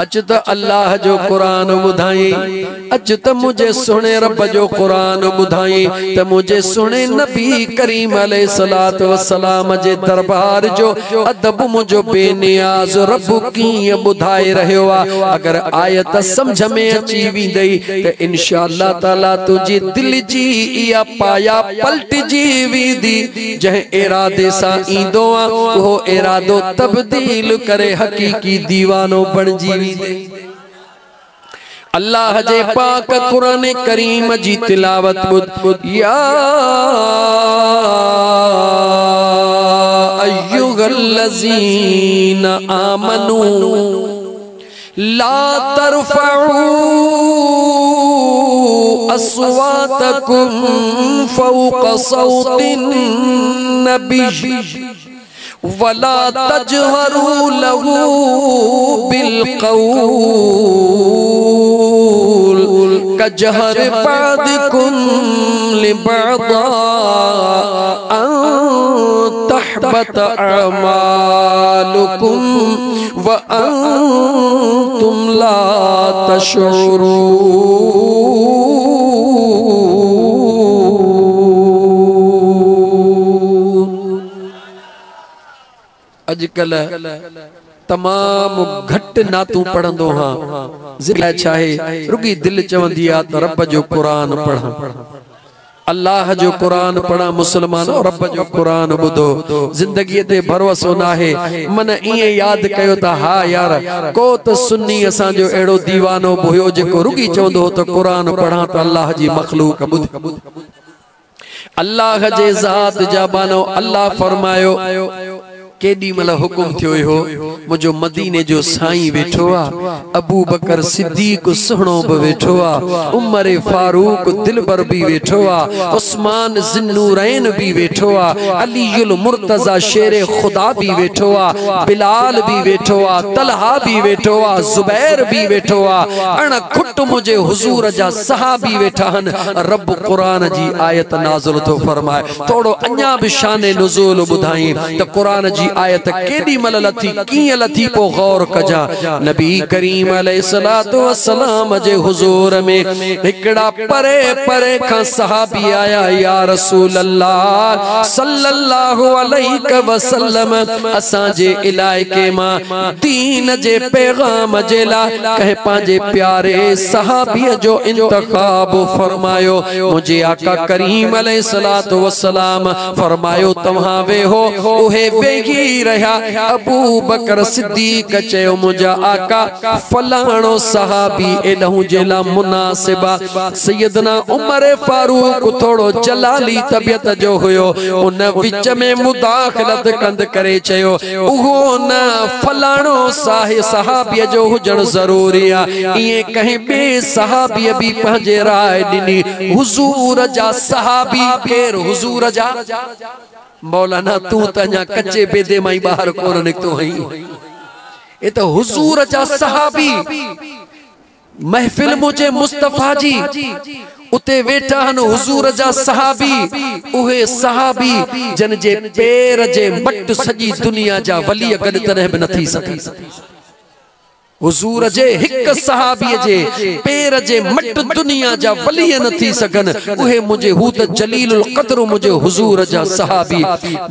अच त अल्लाह जो कुरान ॿुधाई, अच त मुझे सुने रब जो कुरान ॿुधाई, त मुझे सुने नबी करीम अलैहिस्सलातु वस्सलाम जे दरबार जो अदब मुझो बेनियाज रब कीअं ॿुधाए रहियो आहे। अगर आयत समझ में अची वेंदई त इंशाअल्लाह ताला तुझी दिल जी इया पाया पलटजी वेंदी। जंहिं इरादे सां ईंदो आहे उहो इरादो तब्दील करे हकीकी दीवानो बणजी वेंदे। अल्लाह जे पाक कुरान करीम जी तिलावत बुध या अय्युहल्लज़ीना आमनू ला तरफ़ऊ अस्वातकुम फ़ौक़ सौतिन नबी वला तजहरू लहू बिलक़ौल कजहर बादिकुम लिबअदा अन तहबत अमालुकुम व अंतुम ला तशऊरून। अजकल तमाम घट नातू पढ़ंदो हाँ ज़िला चाहे रुगी दिल चवंदी आ त रब जो कुरान पढ़ा, अल्लाह जो कुरान पढ़ा। मुसलमान रब जो कुरान बुधो, जिंदगी ते भरोसो ना है। मन इए याद कयो त हा यार को त सुन्नी असां जो एड़ो दीवानो हुयो जेको रुगी चवंदो त कुरान पढ़ा त अल्लाह जी मखलूक बुध। अल्लाह जे ज़ात जा बानो अल्लाह फरमायो केडी मल हुकुम थियो हो मुझो मदीने जो साईं वेठो आ, अबू बकर सिद्दीक सुहणो बि वेठो आ, उमर फारूक दिलबर भी वेठो आ, उस्मान ज़िन्नूरैन भी वेठो आ, अलीउल मुर्तज़ा शेरे खुदा भी वेठो आ, बिलाल भी वेठो आ, तलहा भी वेठो आ, जुबैर भी वेठो आ, अण खुट मुझे हुजूर जा सहाबी वेठा हन। रब कुरान जी आयत नाज़िल तो फरमाए। थोड़ो अञा भी शाने नुज़ूल ॿुधाई त कुरान जी आयत केडी मल लथी कीअं लथी पो गौर कजा। नबी करीम अलैहिस्सलातु वस्सलाम जे हुजूर में हिकड़ा परे परे खां सहाबी आया, या रसूल अल्लाह सल्लल्लाहु अलैहि वसल्लम असां जे इलाके मां दीन जे पैगाम जे ला कहे पांजे प्यारे सहाबी जो इंतखाब फरमायो। मुझे आका करीम अलैहिस्सलातु वस्सलाम फरमायो तव्हां वेहो, उहे वेही रहा। अबू बकर सिद्दीक चयो मुझा आका फलाणो सहाबी एडहू जेला मुनासिबा। सैयदना उमर फारूक थोड़ो जलाली तबियत जो हुयो, उन विच में मुदाखलत कंद करे चयो उहो न फलाणो सहाबी जो हुजण जरूरी आ। इए कहीं बे सहाबी भी पंहिंजे राय ॾिनी। हुजूर जा सहाबी केर? हुजूर जा मौलाना तू तन्या कच्चे बेदे माई बाहर कोन निकतो हई। ए तो हुजूर जा सहाबी महफिल मुझे मुस्तफा जी उते वेठा हन। हुजूर जा सहाबी उहे सहाबी जन जे पैर जे मट सजी दुनिया जा वली गड तरह भी न थी सकी। हुजूर जे हिक सहाबी जे पैर जे मट दुनिया जा वली न थी सकन। उहे मुझे हू त जलीलुल क़द्र मुझे हुजूर जा सहाबी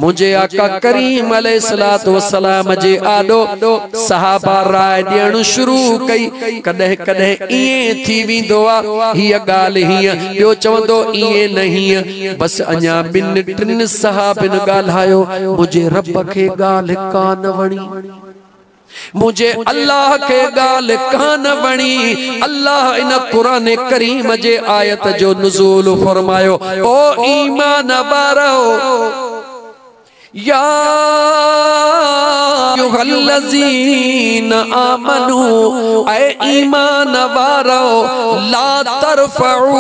मुझे आका करीम अलैहिस्सलातु वस्सलाम जे आडो सहाबा राय ॾियण शुरू कई। कॾहिं कॾहिं इए थी वेंदो आ हीअ ॻाल्हि हीअं, ॿियो चवंदो इए न हीअं। बस अञा ॿिन टिन सहाबिन ॻाल्हायो, मुझे रब खे ॻाल्हि कान वणी, मुझे अल्लाह के गाल कान वणी। अल्लाह इन कुरान करीम जे आयत जो नुज़ूल फरमायो, ओ ईमान वारो या अय्युहल्लज़ीना आमनू ऐ ईमान वारो ला तरफ़ऊ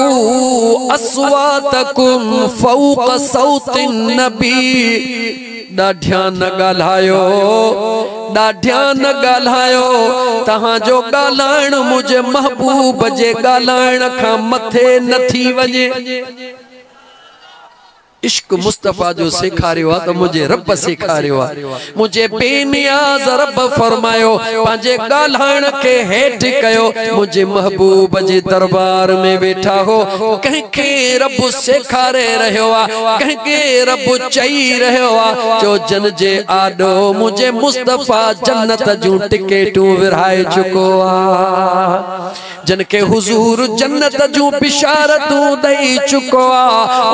अस्वातकुम फ़ौक़ सौतिन नबी। ॾाढिया न ॻाल्हायो, ॾाढिया न ॻाल्हायो, तहां जो ॻाल्हाइण मुझे महबूब जे ॻाल्हाइण खां मथे न थी वञे। इश्क मुस्तफ़ा जो सेखारियो तो मुझे रब सेखारियो मुझे बेनियाज रब फरमायो पांजे गाल्हाण के हेठ कयो मुझे महबूब जे दरबार में बैठा हो कहीं के रब सेखारे रहो कहीं के रब चई रहो जो जन जे आडो मुझे मुस्तफ़ा जन्नत जूं टिकेटूं विराए चुको जन के हुजूर जन्नत जूं बिशारतूं दई चुको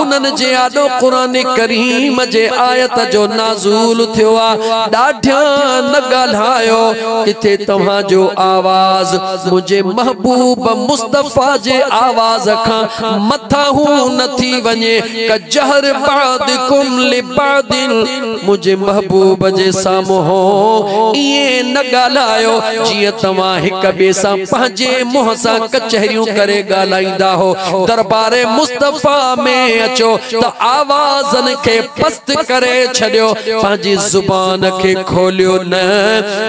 उनन जे आडो कुरान करीम जे आयत जो नाज़ूल थियो डाढिया न गाल्हायो किथे तव्हां जो आवाज मुझे महबूब मुस्तफ़ा जे आवाज खां मथाहू न थी वने क जहर बादिकुम लिबादिन मुझे महबूब जे सामो ये न गाल्हायो जिए तव्हां हिक बे सां पंहिंजे मुंह सां कचहरियूं करे गाल्हाईंदा हो दरबारे मुस्तफ़ा में अचो त आवाज के पस्त करे छड़ियो पांजी जुबान के खोलियो न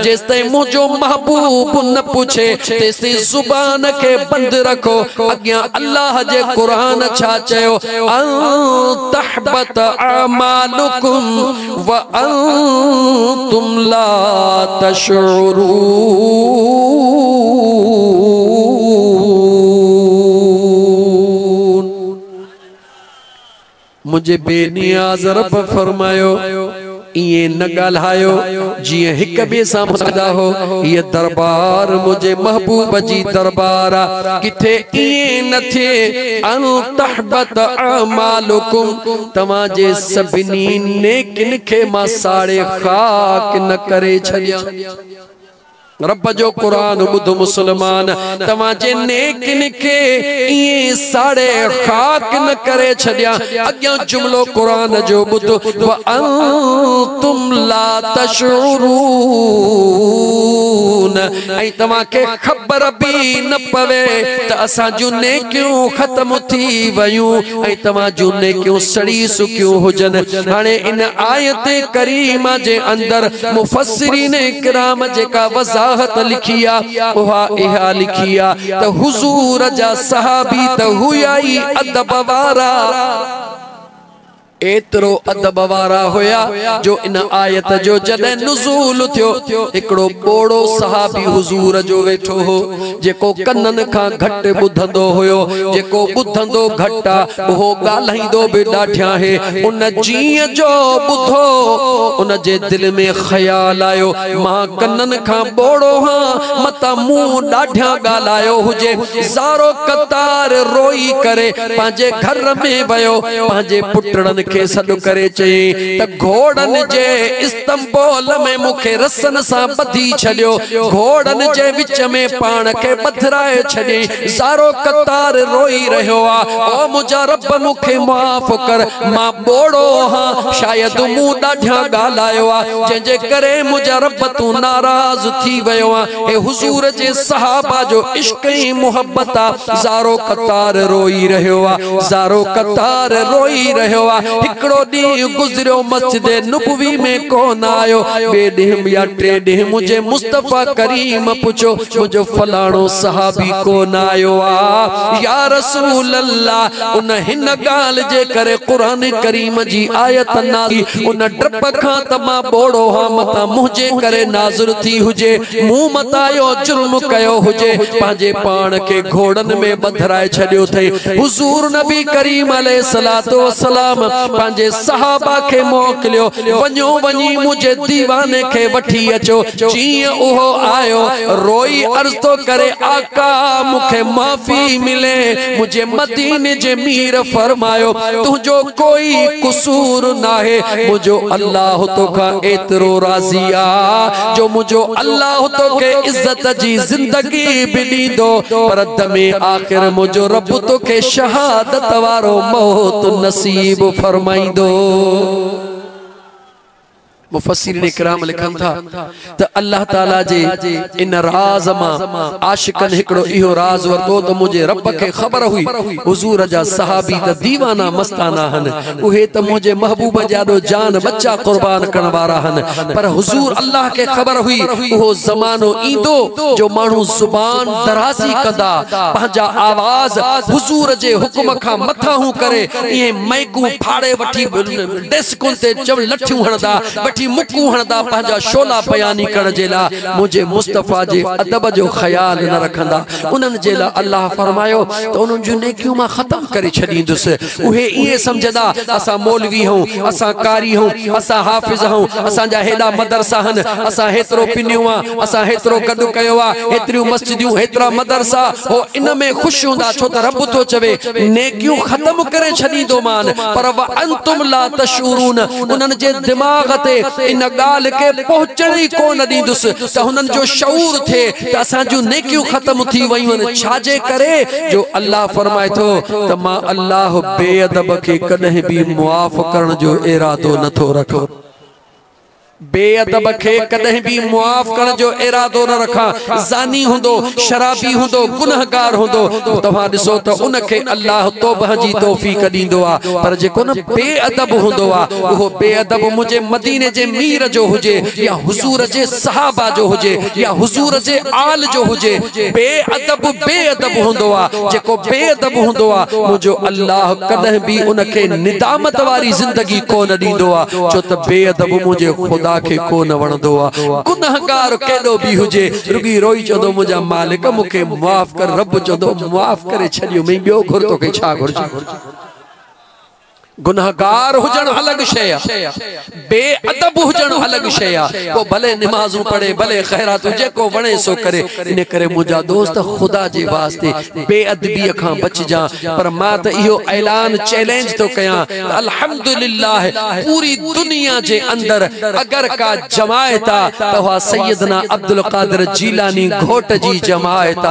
जेसते मुझो महबूब न पूछे तेसते जुबान के बंद रखो अग्या अल्लाह जे कुरान छा चयो अन तहबत अमालुकुम व अंतुम ला तशउरून मुझे बेनियाज रब फरमायो ये न गाल्हायो जिए हिक बे सां सदा हो ये दरबार मुझे महबूब जी दरबार किथे ये न थे अन तहबत अमालुकुम तमा जे सभिनी नेकिन के मां साड़े खाक न करे छड़िया रब जो कुरान बुध मुसलमान तवाजे नेकिन के ये साड़े खाक न करे छड़िया अग्या जुमलो कुरान जो बुध व अंतुम ला तशउरून ऐ तवा के खबर भी न पवे त असा जो नेकियूं खत्म थी वयूं ऐ तवा जो नेकियूं सड़ी सुकियूं हुजन हाने इन आयत करीमा जे अंदर मुफस्सिरीन इकराम जेका वज़ाहत लिखिया उहा इहा लिखिया त हुजूर जा सहाबी त हुयाई अदब वारा एतरो अदब वारा होया जो इन आयत जो जदे नुज़ूल थियो एकड़ो बोड़ो सहाबी हुजूर जो वेठो हो जेको कन्नन खां घट बुधंदो होयो जेको बुधंदो घटा वो गाल्हाईंदो बि ॾाढिया है उन जीअं जो बुधो उन जे दिल में ख्याल आयो मां कन्नन खां बोड़ो हां मता मुंह ॾाढिया ॻाल्हायो हुजे ज़ारो कतार रोई करे पंहिंजे घर में वयो पंहिंजे पुटड़न के सॾु करे चई त घोड़न जे इस्तांबुल में मुखे रसन सा बधी छड़ियो घोड़न जे विच में पान के बधराए छड़ी सारो कतार रोई रहो ओ मुझा रब मुखे माफ कर मां बोड़ो हां शायद मुंह ॾाढिया ॻाल्हायो जंहिंजे करे मुझा रब तू नाराज थी वयो ए हुजूर जे सहाबा जो इश्क ई मोहब्बत सारो कतार रोई रहो सारो कतार रोई रहो हिकड़ो दी गुजरियो मस्जिद नबवी में कौन आयो बे ॾींहुं या टे ॾींहुं मुझे मुस्तफ़ा करीम पुछो मुझो फलाणो सहाबी कौन आयो या रसूल अल्लाह उन हिन गाल जे करे कुरान करीम जी आयत नाज़िल उन डप खां तमा बोड़ो हा मता मुझे करे नाज़िल थी हुजे मुंह मतायो जुर्म कयो हुजे पांजे पान के घोड़न में बधराए छड़ियो थे हुजूर नबी करीम अलैहिस्सलातु वस्सलाम पांजे सहाबा के मोकलियो वञो वञी मुझे दीवाने के वठी अचो जीअं उहो आयो रोई अर्ज़ तो करे आका मुखे माफी मिले मुझे मदीने जे मीर फरमायो तुझो कोई कसूर नाहे मुझो अल्लाह तो का एतरो राज़ी आ जो मुझो अल्लाह तो के इज्जत जी जिंदगी भी दीदो पर दमे आखिर मुझो रब तो के शहादत वारो मौत नसीब फरमाइंदो मुफस्सिरीन किराम लिखन था त अल्लाह ताला जे इन राज मा आशिकन हिकड़ो इहो राज वरतो त मुझे रब के खबर हुई हुजूर जा सहाबी त दीवाना मस्ताना हन उहे त मुझे महबूब जादो जान बच्चा कुर्बान करण वारा हन पर हुजूर अल्लाह के खबर हुई वो जमानो ईंदो जो मानू जुबान दराजी कंदा पंहिंजा आवाज हुजूर जे हुक्म खां मथा हूं करे ये मैकू फाड़े वठी डेस्कुन ते जब लठियूं हणदा मुक्कू हणदा पंहिंजा शोला बयानी करण जे लाइ मुझे मुस्तफा जे अदब जो ख्याल न रखंदा उन्हनि जे लाइ अल्लाह फरमायो त उन्हनि जूं नेकियूं मां ख़त्म करे छॾींदुसि उहे इहे समझदा असां मौलवी हूं असां कारी हूं असां हाफ़िज़ हूं असांजा हेॾा मदरसा हन असां हेतिरो पिनियूं आ असां हेतिरो गॾु कयो आहे हेतिरियूं मस्जिदियूं हेतिरा मदरसा हो इन में ख़ुशि हूंदा छो त रब थो चवे नेकियूं ख़त्म करे छॾींदो मान पर व अंतुम ला तशूरून उन्हनि जे दिमाग़ ते इन गाल के पहुंचण ही कोन दींदुसि त हुननि जो शऊर थे त असां जूं नेकियूं ख़त्म थी वयूं आहिनि छाजे करे जो अल्लाह फरमाए थो त मां अल्लाह बेअदब के कॾहिं बि मुआफ़ करण जो इरादो नथो रखो बेअदब के कदे भी मुआफ करण जो इरादो न रखा जानी हुंदो शराबी हुंदो गुनहगार हुंदो तवा दिसो त उनके अल्लाह तौबह जी तौफीक दींदो आ पर जेको न बेअदब हुंदो आ वो बेअदब मुझे मदीने जे मीर जो हुजे या हुजूर जे सहाबा जो हुजे या हुजूर जे आल जो हुजे बेअदब हुंदो आ जेको बेअदब हुंदो आ मुझो अल्लाह कदे भी उनके निदामत वारी जिंदगी कोन दींदो आ छो त बेअदब मुझे खुदा के कोन वणदो आ गुनहगार केडो भी हुजे रुगी रोई चंदो मुझा मालिक मुके माफ कर रब चंदो माफ करे छडियो मैं बियो घुर तो के छा घुरजी गुनहगार हुजन अलग शय बेअदब हुजन अलग शय को भले नमाज़ू पढ़े भले खैरात जेको वणे सो करे इन करे मुझा दोस्त खुदा जे वास्ते बेअदबी खां बच जा पर मां त इहो ऐलान चैलेंज तो कया अल्हम्दुलिल्लाह पूरी दुनिया जे अंदर अगर का जमायत तवा सैयदना अब्दुल कादिर जीलानी घोट जी जमायत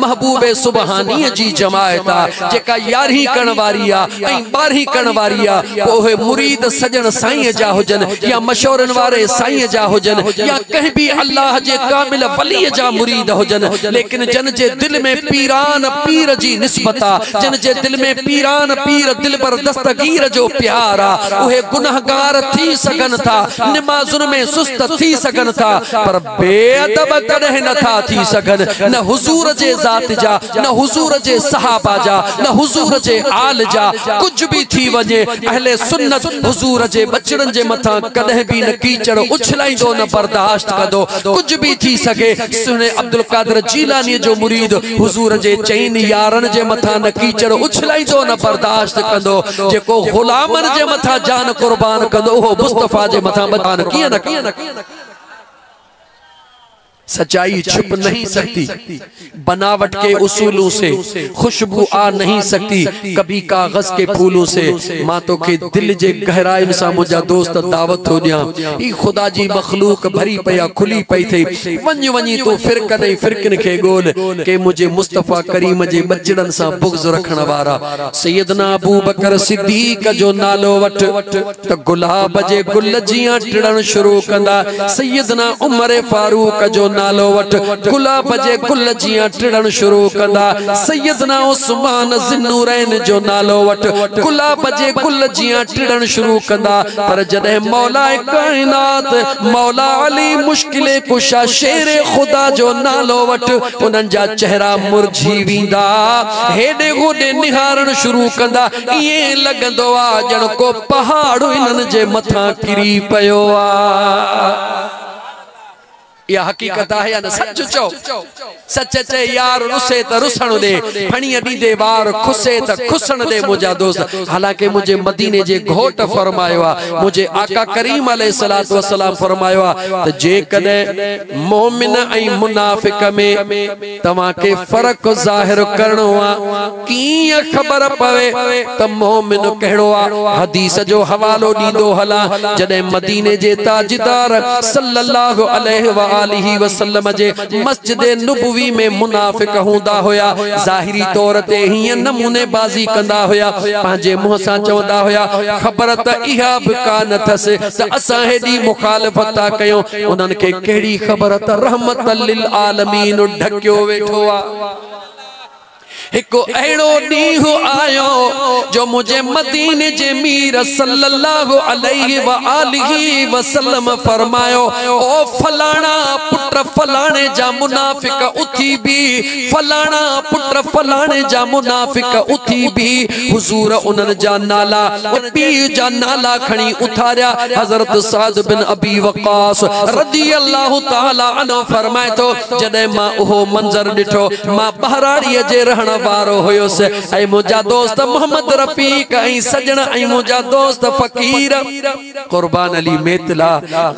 महबूबे सुबहानी जी जमायत जेका 11 करण वारी आ ऐं 12 करण वारी ओहे मुरीद सजन साईं जा हुजन या मशोरन वारे साईं जा हुजन या कहीं भी अल्लाह जे कामिल वली जा मुरीद हुजन लेकिन जन जे दिल में पीरान पीर जी निस्बता जन जे दिल में पीरान पीर दिल पर दस्तगीर जो प्यार आ ओहे गुनहगार थी सकन था नमाज़ुन में सुस्त थी सकन था पर बेअदब कदे न था थी सकन न हुजूर जे जात जा न हुजूर जे सहाबा जा न हुजूर जे आल जा कुछ भी थी वजे अहले सुन्नत हुजूर जे बचड़न जे मथा कदे भी न कीचड़ उछलाइंदो न बर्दाश्त कदो कुछ भी थी सके सुने अब्दुल कादिर जीलानी जो मुरीद हुजूर जे चैन यारन जे मथा न कीचड़ उछलाइंदो न बर्दाश्त कंदो जेको गुलामन जे मथा जान कुर्बान कंदो हो मुस्तफा जे मथा बयान किए न सच्चाई छुप नहीं सकती बनावट के उसूलों से खुशबू आ नहीं सकती कभी कागज के फूलों से मातो के दिल जे गहराई सा मुझा दोस्त दावत हो दिया ई खुदा जी मखलूक भरी पया खुली पई थे वंज वनी तो फिरक नहीं फिरकन के गोल के मुझे मुस्तफा करीम जे बचड़न सा बुग़्ज़ रखण वारा सैयदना अबू बकर सिद्दीक जो नालो वठ त गुलाब जे गुल जियां टिड़न शुरू कंदा सैयदना उमर फारूक जो नालो वठ गुलाब जे गुल जियां टिड़न शुरू कंदा सैयदना उस्मान ज़िन्नूरैन जो नालो वठ गुलाब जे गुल जियां टिड़न शुरू कंदा पर जदे मौला कायनात मौला अली मुश्किले कुशा शेर खुदा जो नालो वठ उनन जा चेहरा मुरझी विंदा हेडे गोडे निहारण शुरू कंदा ये लगंदो आ जण को पहाड़ इनन जे मथा किरी पयो आ या हकीकत है या न सच चो सच चे यार रुसे त रुसण दे फणी दीदे वार खुसे त खुसण दे मुझा दोस्त हालांकि मुझे मदीने जे घोट फरमायो आ मुझे आका करीम अलैहिस्सलातु वस्सलाम फरमायो आ त जे कदे मोमिन ऐं मुनाफिक में तवा के फर्क जाहिर करणो आ कीअं खबर पवे त मोमिन कहिड़ो आ हदीस जो हवालो दींदो हला जदे मदीने जे ताजदार सल्लल्लाहु अलैहि व आलिहि वसल्लम जे मस्जिद नबवी में मुनाफिक हुंदा होया ज़ाहिरी तौर ते हिय नमूनेबाज़ी कंदा होया पंहिंजे मुंह सां चवंदा होया ख़बर त इहा बि कान अथसि त असां हेॾी मुखालिफ़त था कयूं उन्हनि खे कहिड़ी ख़बर त रहमत लिल आलमीन ढकियो वेठो आहे। एक अहिड़ो ॾींहुं आयो जो मुझे मदीने जे मीर सल्लल्लाहु अलैहि व आलिहि वसल्लम फरमायो ओ फलाना पुत्र फलाने जा मुनाफिक उथी भी फलाना पुत्र फलाने जा मुनाफिक उथी भी हुजूर उन्हनि जा नाला पीर जा नाला खणी उथारिया। हज़रत साद बिन अबी वक़ास रज़ियल्लाहु ताला अन्हु फरमाए तो जॾहिं मां उहो मंज़र ॾिठो मां बहराड़ीअ जे रहण वारो हुयोसि ऐं मुंहिंजा दोस्त मोहम्मद रफ़ीक ऐं सजण ऐं मुंहिंजा दोस्त फ़कीर क़ुर्बान अली मेतला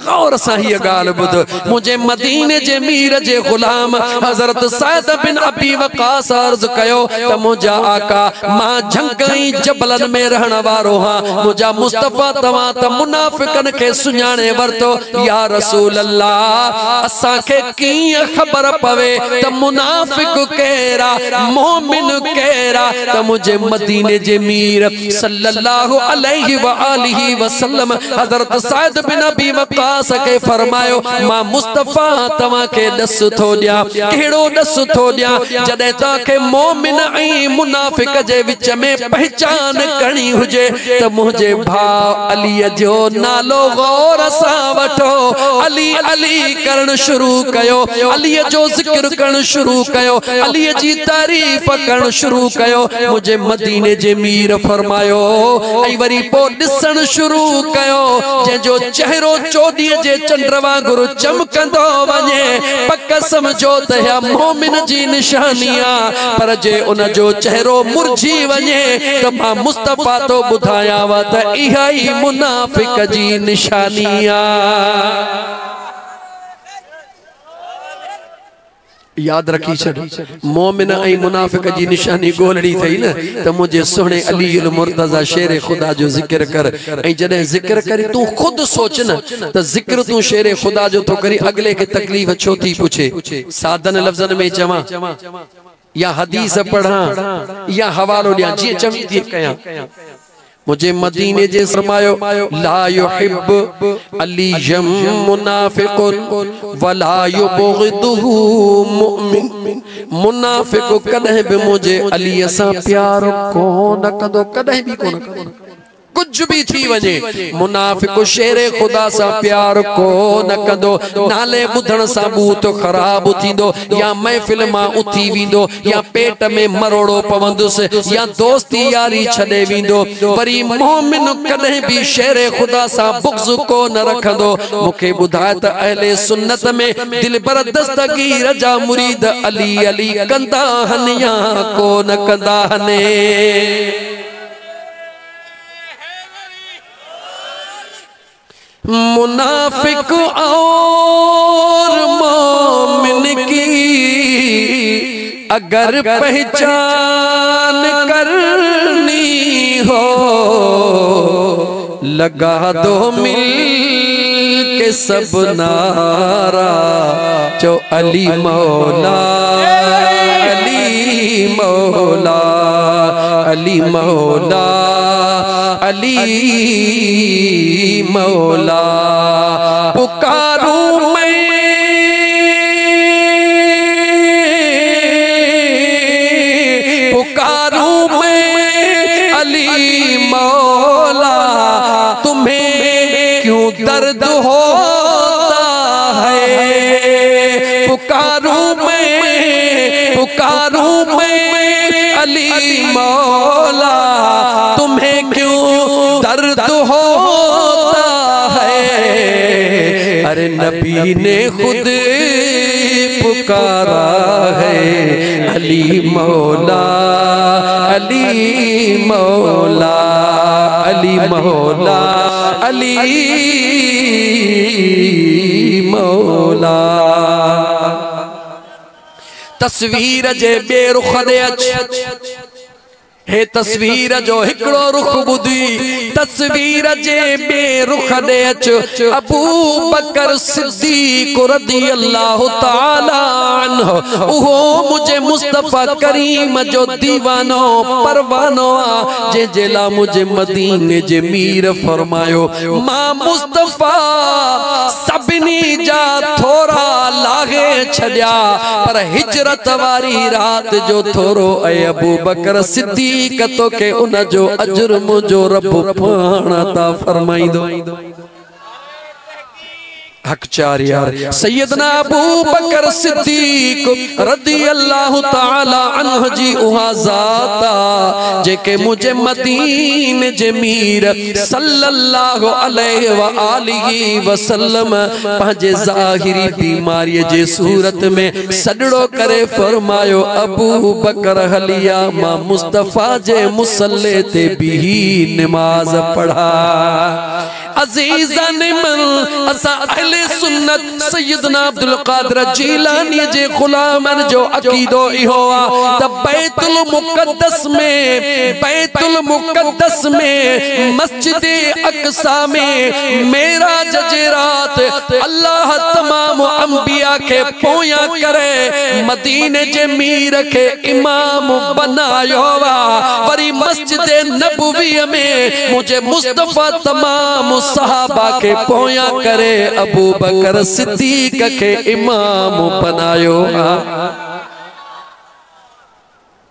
गौर सां हीअ ॻाल्हि ॿुध मुंहिंजे मदीने जे मीर जे ग़ुलाम हज़रत साद बिन अबी वक़ास अर्ज़ कयो त मुंहिंजा आका मां झंगई जबलन में रहण वारो हां मुंहिंजा मुस्तफ़ा तव्हां त मुनाफ़िकनि खे सुञाणे वरितो या रसूल अल्लाह असांखे कीअं ख़बर पवे त मुनाफ़िक कहिड़ा मोमिन केरा त मुझे मदीने जे मीर सल्लल्लाहु अलैहि व आलिहि वसल्लम हज़रत साद बिन अबी वक़ास के फरमायो मां मुस्तफ़ा तव्हां के दस थो ॾियां कहिड़ो दस थो ॾियां जॾहिं तव्हांखे मोमिन ऐं मुनाफ़िक जे विच में पहचान करणी हुजे त मुंहिंजे भाउ अलीअ जो नालो गौर सां वठो अली अली करण शुरू कयो अलीअ जो ज़िक्र करण शुरू कयो अलीअ जी तारीफ़ करण शुरू कयो मुझे मदीने जे मीर फरमायो ऐं वरी पोइ ॾिसण शुरू कयो जंहिंजो चेहरो चोॾीअ जे चंड वांगुरु चमकंदो वञे पक समझो त इहा मोमिन जी निशानी आहे पर जे उन जो चेहरो मुरझी वञे त मां मुस्तफ़ा तो ॿुधायांव त इहा ई मुनाफ़िक जी निशानी आहे। याद रखी छॾ मोमिन ऐं मुनाफ़िक जी निशानी ॻोल्हणी थई न त मुंहिंजे सुहिणे अलीउल मुर्तज़ा शेर खुदा जो ज़िक्र कर ऐं जॾहिं ज़िक्र करी तूं खुद सोच न त ज़िक्र तूं शेर खुदा जो थो करी अगले खे तकलीफ़ छो थी पुछे सादन लफ़्ज़न में चवां या हदीस पढ़ां या हवालो ॾियां जीअं चवी थी कयां मुझे मदीने जे फरमायो ला युहिब अलीयम मुनाफिकुन वला युबग़िदुहु मुमिन मुनाफिक कदहिं भी मुझे अली सां प्यार कोन कंदो कदहिं भी कोन कंदो कुछ भी थी वजे मुनाफिक शेरे खुदा सा प्यार को न कंदो नाले बुधण सा बूत खराब थींदो या महफिल मां उथी विंदो या पेट में मरोड़ो पवंदुस या दोस्ती यारी छॾे विंदो वरी मोमिन कदे भी शेरे खुदा सा बुग़्ज़ को न रखंदो मुखे बुधाए त अहले सुन्नत में दिलबर दस्तगीर जा मुरीद अली अली कंदा हन या को न कंदा हने। मुनाफिक और मोमिन की अगर पहचान करनी हो लगा दो मिल के सब नारा जो अली मौला अली मौला अली मौला अली मौला पुकारूं मैं अली मौला तुम्हें क्यों दर्द होता है पुकारूं मैं अली मौला तुम्हें क्यों दर्द होता है अरे नबी ने खुद पुकारा है अली मौला अली मौला अली मौला अली मौला। तस्वीर जे बेरुख दे अच हे तस्वीर जो हिकड़ो रुख बुधी तस्वीर जे बे रुख दे अच अबू बकर सिद्दीक रदियल्लाहु ताला अन्हु उहो मुझे मुस्तफा करीम जो दीवानो परवानो आ जे जेला मुझे मदीने जे मीर फरमायो मां मुस्तफा सभिनी जा थोरा लागे छड्या पर हिजरत वारी रात जो थोरो ऐ अबू बकर सिद्दीक तो के उन जो अजर मुझो रब पाणता फरमाइदो हक चार यार सैयदना अबू बकर सिद्दीक रदियल्लाहु ताला अन्हु जी उहा ज़ाता जेके मुझे मदीने जे मीर सल्लल्लाहु अलैहि व आलिहि वसल्लम पंहिंजे ज़ाहिरी बीमारी जे सूरत में सडड़ो करे फरमायो अबू बकर हलिया मां मुस्तफा जे मुसल्ले ते भी नमाज पढ़ा अजीज़न मन असा अहले सुन्नत सैयदना अब्दुल कादिर जीलानी जे गुलामन जो अकीदो इहो आ त बैतुल मुक़द्दस में मस्जिद अक़सा में मेराज जे रात अल्लाह तमाम अंबिया के पोया करे मदीने जे मीर के इमाम बनायो वा वरी मस्जिद नबवी में मुझे मुस्तफा तमाम सहाबा के पोया करे अबू बकर सिद्दीक के इमाम बनायो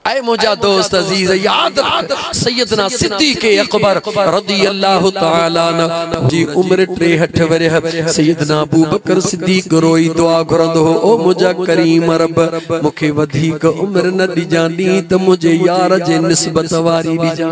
ऐ मुझा दोस्त अजीज याद रख सैयदना सिद्दीक अकबर रदियल्लाहु ताला अन्हु जी उम्र 63 वरह सैयदना अबू बकर सिद्दीक रोई दुआ करंदो ओ मुझा करीम रब मुखे वधीक उम्र न दिजानी त मुझे यार जे निस्बत वारी दिजा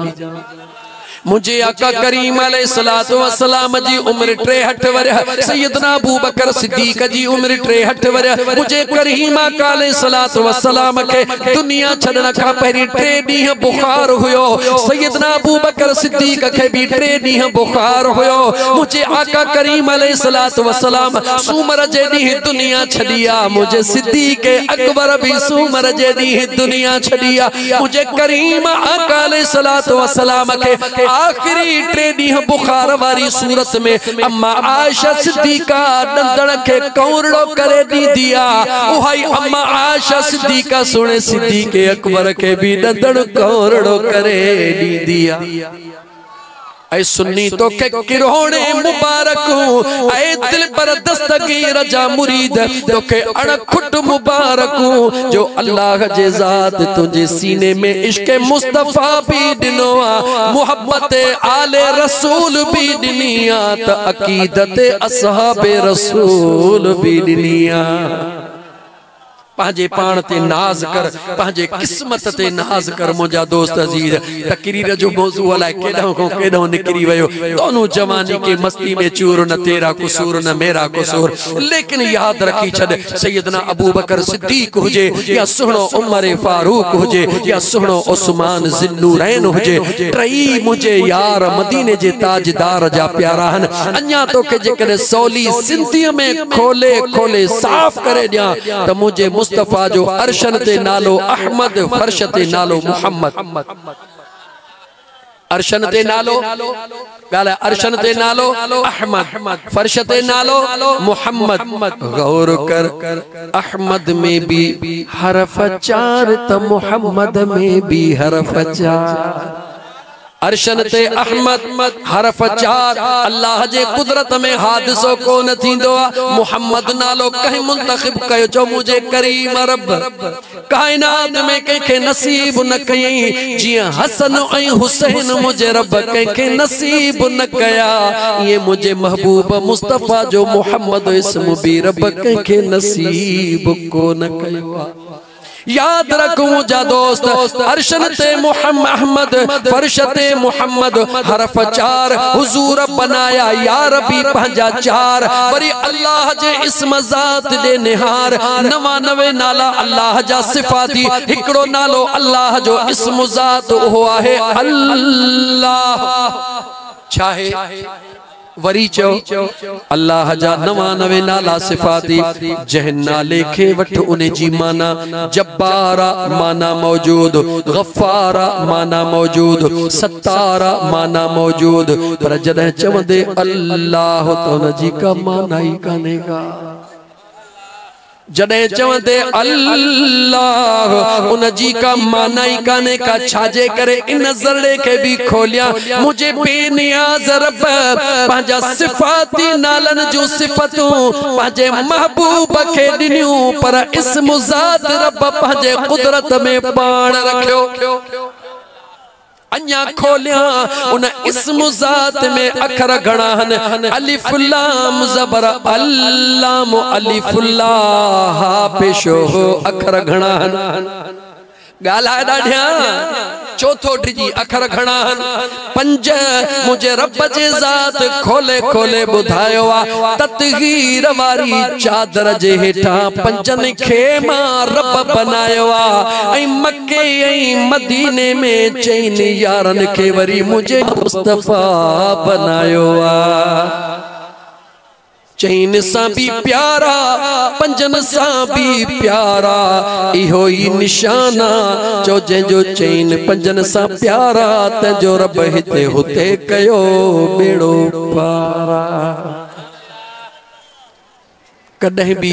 मुझे आका करीम अलैहिस्सलातु वस्सलाम जी उम्र 63 वरह सैयदना अबू बकर सिद्दीक जी उम्र 63 वरह मुझे करीम आका अलैहिस्सलातु वस्सलाम के दुनिया छड़न का पहरी 3 दी बुखार हुयो सैयदना अबू बकर सिद्दीक के भी 3 दी बुखार हुयो मुझे आका करीम अलैहिस्सलातु वस्सलाम सूमर जे दी दुनिया छड़िया मुझे सिद्दीक अकबर भी सूमर जे दी दुनिया छड़िया मुझे करीम आका अलैहिस्सलातु वस्सलाम के आखिरी 3 दी बुखार वारी सूरत में अम्मा आयशा सिद्दीका दंदड़ के कौरड़ो करे दी दिया उहाई अम्मा आयशा सिद्दीका सुने सिद्दीक अकबर के भी दंदड़ कौरड़ो करे दी दिया ऐ सुन्नी तो के किरोने मुबारकू ऐ दिल पर दस्तगीर जा मुरीद तो के अणखुट मुबारकू जो अल्लाह जे ज़ात तुझे सीने में इश्क मुस्तफा भी दिनोआ मोहब्बत आले रसूल भी दिनिया त अकीदत असहाबे रसूल भी दिनिया पांजे पान ते नाज कर पांजे किस्मत ते नाज कर मुझा दोस्त अजीज तकरीर जो मौजू अलाए केडो निकरी वयो दोनों जवानी के मस्ती में चूर न तेरा कसूर न मेरा कसूर लेकिन याद रखी छद सैयदना अबू बकर सिद्दीक हुजे या सुहणो उमर फारूक हुजे या सुहणो उस्मान ज़िन्नूरैन हुजे ट्रई मुझे यार मदीने जे ताजदार जा प्यारा हन अन्या तो के जेकरे सौली सिंधी में खोले खोले साफ करे दिया त मुझे मुस्तफा जो अरशन ते नालो अहमद फर्श ते नालो मुहम्मद अरशन ते नालो गाला अरशन ते नालो अहमद फर्श ते नालो मुहम्मद गौर कर अहमद में भी हरफ 4 त मुहम्मद में भी हरफ 4 अरशन ते अहमद हरफ 4 अल्लाह जे कुदरत में हादिसो को न थींदो मुहम्मद नालो कहीं मुंतखब कयो जो मुझे करीम रब कायनात में के नसीब न कई जिया हसन ऐ हुसैन मुझे रब के नसीब न कया ये मुझे महबूब मुस्तफा जो मुहम्मद इसम भी रब के नसीब को न कयो याद रखो मुझा दोस्त अरशन ते मुहम्मद फर्श ते मुहम्मद हरफ 4 हुजूर बनाया या रबी पंजा 4 वरी अल्लाह जे इस्म ज़ात दे निहार 99 नाला अल्लाह जा सिफाती हिकड़ो नालो अल्लाह जो इस्म ज़ात हो आहे अल्लाह चाहे वरी चो अल्लाह जा 99 नाला सिफाती जह नाले खे वठ उन जी माना जब्बारा माना मौजूद, गफ्फारा माना मौजूद, सत्तारा माना मौजूद, पर जॾहिं चवंदे अल्लाह तो उन जी का माना ही काने का। जॾहिं चवंदे अल्लाह उन जी का माना ही काने का। छाजे करे इन ज़रे के भी खोलिया मुझे बेनियाज़ रब पंहिंजा सिफ़ाती नालन जो सिफ़तूं पंहिंजे महबूब खे ॾिनियूं, पर इस्म ज़ात रब पंहिंजे कुदरत में पाण रखियो। अन्या खोलिया उन इस्म ज़ात में अखर घणा हन, अलिफ लाम ज़बर अल्लाम, अलिफ लाह पेशो अखर घणा हन। गाल्हाए ॾाढिया चौथो डिजी अखर घणा हन, 5 मुझे रब जे ज़ात खोले खोले ॿुधायो आ। ततगीर वारी चादर जे हेठां 5 खे मां रब बनायो आ, ऐं मके ऐं मदीने में 4 यारन खे वरी मुझे मुस्तफा बनायो आ। 4 सां भी प्यारा 5 सां भी प्यारा इहो ही निशाना जो जंहिंजो 4 5 सां प्यारा तंहिंजो रब हिते हुते कयो बेड़ो पारा। कदे भी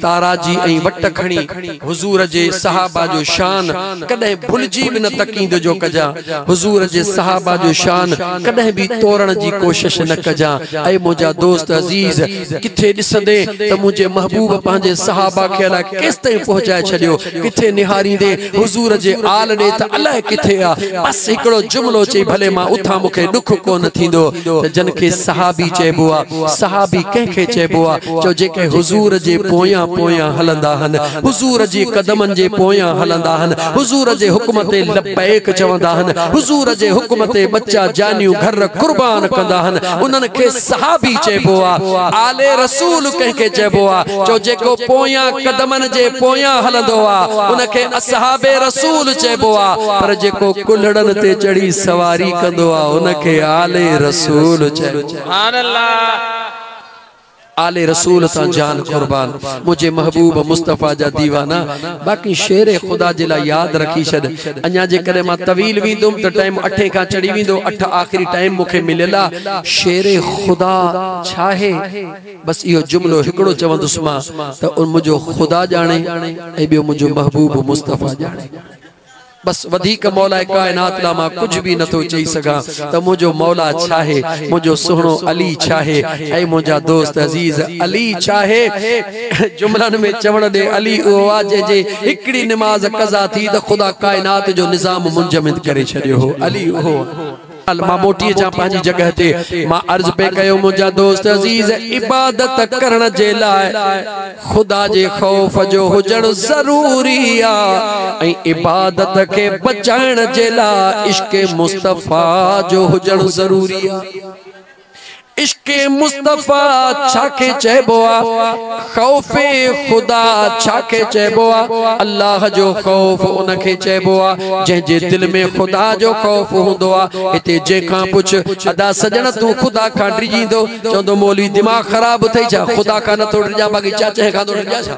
ताराजी ऐं वट खणी हुजूर जे सहाबा जो शान कदे भुलजी भी न तकींद जो कजा। हुजूर जे सहाबा जो शान कदे भी तोड़न जी कोशिश न कजा। ऐ मुझा दोस्त अजीज किथे दिसंदे त मुझे महबूब पांजे सहाबा खे अला केस ताईं पहुंचाए छडियो, किथे निहारींदे हुजूर जे आल दे त अलाए किथे आ। बस हिकड़ो जुमलो चई भले मां उठा मुखे दुख कोन थींदो त जन के सहाबी चइबो आ। सहाबी कंहिंखे चइबो आ जो जेके हुजूर जे पोयां पोयां हलंदा हन, हुजूर जे कदमन जे पोयां हलंदा हन, हुजूर जे हुक्म ते लब्बैक चवंदा हन, हुजूर जे हुक्म ते बच्चा जानियूं घर कुर्बान कंदा हन, उन्हनि खे सहाबी चइबो आ। आले रसूल कंहिंखे चइबो आ जो जेको पोयां कदमन जे पोयां हलंदो आ उनखे असहाबे रसूल चइबो आ, पर जेको कुल्हड़न ते चढ़ी सवारी कंदो आ उनखे आले रसूल चइबो। सुभान अल्लाह। आले रसूल ता जान कुर्बान मुझे महबूब मुस्तफा जा दीवाना। बाकी शेरे खुदा जे लाइ याद रखी छद। अन्या जे करे मां तवील विंदुम त टाइम 8 का चढ़ी विंदो। 8 आखिरी टाइम मुखे मिलेला। शेरे खुदा छाहे बस इहो जुमलो हिकड़ो चवंदुस मां त मुझो खुदा जाने ऐं बियो मुझो महबूब मुस्तफा जाने। बस वधिक मौला कायनात ला मां कुछ भी नथो चई सगा त मुझो मौला छाहे, मुझो सुहणो अली छाहे। ऐ मुझा दोस्त अजीज अली छाहे जुमलन में चवण दे अली ओ आ जे हिकड़ी नमाज कज़ा थी त खुदा कायनात जो निजाम मुंजमद करे छडियो हो। अली हो मां मोटी जा पांजी जगह ते मां अर्ज पे कयो मुझा दोस्त अजीज इबादत करण जे लाए खुदा जे खौफ जो हुजण जरूरी आ, ऐं इबादत के बचाइण जे लाए इश्क मुस्तफा जो हुजण जरूरी आ। इश्के मुस्तफा छाके चइबो आ, खौफे खुदा छाके चइबो आ। अल्लाह जो खौफ उनखे चइबो आ जंहिं जे दिल में खुदा जो खौफ हुंदो आ। हिते जेका पुछ अदा सजण तू खुदा खां डिजींदो चवंदो मौलवी दिमाग खराब थई छा, खुदा खां नथो डिजा बाकी चाचे खां तो डिजा छा।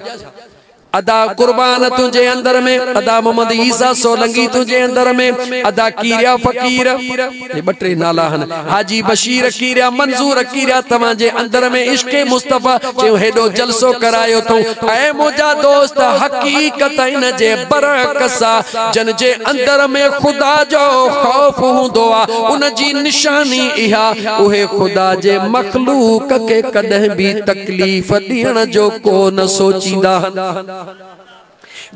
अदा कुर्बान तुझे अंदर में, अदा मोहम्मद ईसा सोलंगी तुझे अंदर में, अदा कीरिया फकीर ये 2 नाला हन, हाजी बशीर कीरिया मंजूर कीरिया तव्हां जे अंदर में इश्क मुस्तफा जो हेडो जलसो करायो तो। ऐ मुझा दोस्त हकीकत इन जे बरकसा जन जे अंदर में खुदा जो खौफ हुंदो आ उन जी निशानी इहा उहे खुदा जे मखलूक के कदे भी तकलीफ दियण जो को न सोचींदा हन।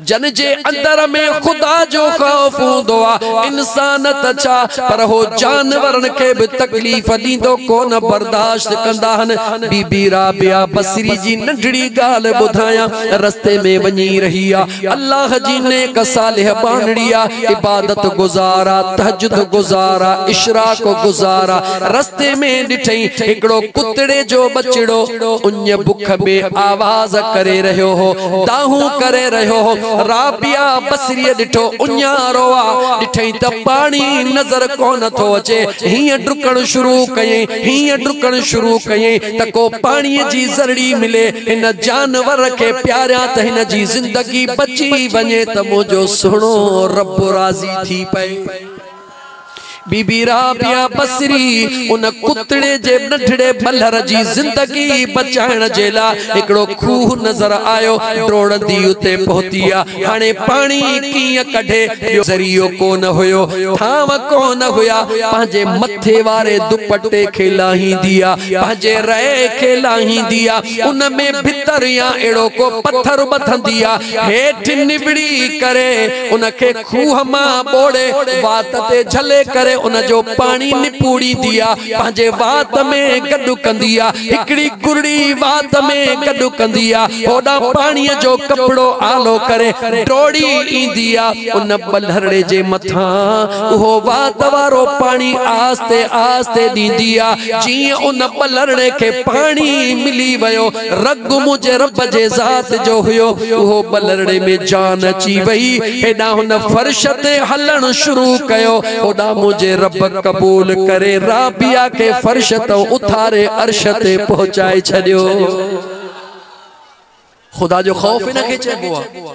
जन जे अंदर में खुदा जो खौफ हुंदो आ इंसान त छा पर हो जानवरन के भी तकलीफ दींदो कोन बर्दाश्त कंदा हन। बीबी राबिया बसरी जी नंढड़ी गाल बुधाया रस्ते में वनी रही आ, अल्लाह जी ने का सालिह बानड़िया इबादत गुजारा तहज्जुद गुजारा इशराक गुजारा। रस्ते में डिठई एकड़ो कुतड़े जो बचड़ो उन बुख में आवाज करे रहो हो, दाहू करे रहो हो। राबिया बसरी दिठो उन्यारो आ दिठई त पानी नजर कोन थो अचे हिय डुकण शुरू कयई हिय डुकण शुरू कयई त को पानी जी जरड़ी मिले इन जानवर के प्यारा त हिन जी जिंदगी बची वने त मुजो सुनो रब राजी थी पे बीबी राबिया बसरी उन कुतड़े जे नठड़े बलर जी जिंदगी बचाइण जे ला एकड़ो खूह नजर आयो डोड़दी उते पहुतिया हाने पानी कीअं कढे ॿियो ज़रियो कोन हुयो थाम कोन हुया पंहिंजे मथे वारे दुपट्टे खे लाहींदिया पंहिंजे रए खे लाहींदिया उन में भितर या अहिड़ो को पत्थर बथंदिया हेठि निबड़ी करे उन खे खूह मां ॿोड़े वात ते झले करे उन जो पानी निपूड़ी दिया पंहिंजे वात में गॾु कंदिया हिकड़ी गुरड़ी वात में गॾु कंदिया ओॾा पाणीअ जो कपड़ो आलो करे डोड़ी ईंदिया उन बलहरड़े जे मथां उहो वात वारो पानी आस्ते आस्ते ॾींदिया जीअं उन बलहरड़े खे पानी मिली वियो रग मुंहिंजे रब जे ज़ात जो हुयो उहो बलहरड़े में जान अची वई हेॾा हुन फर्श ते हलण शुरू कयो ओॾा मुंहिंजे रब कबूल करे राबिया के फर्श तो उतारे अर्श ते पहुंचाए छड़ियो खुदा जो खौफ इन खे चइबो आहे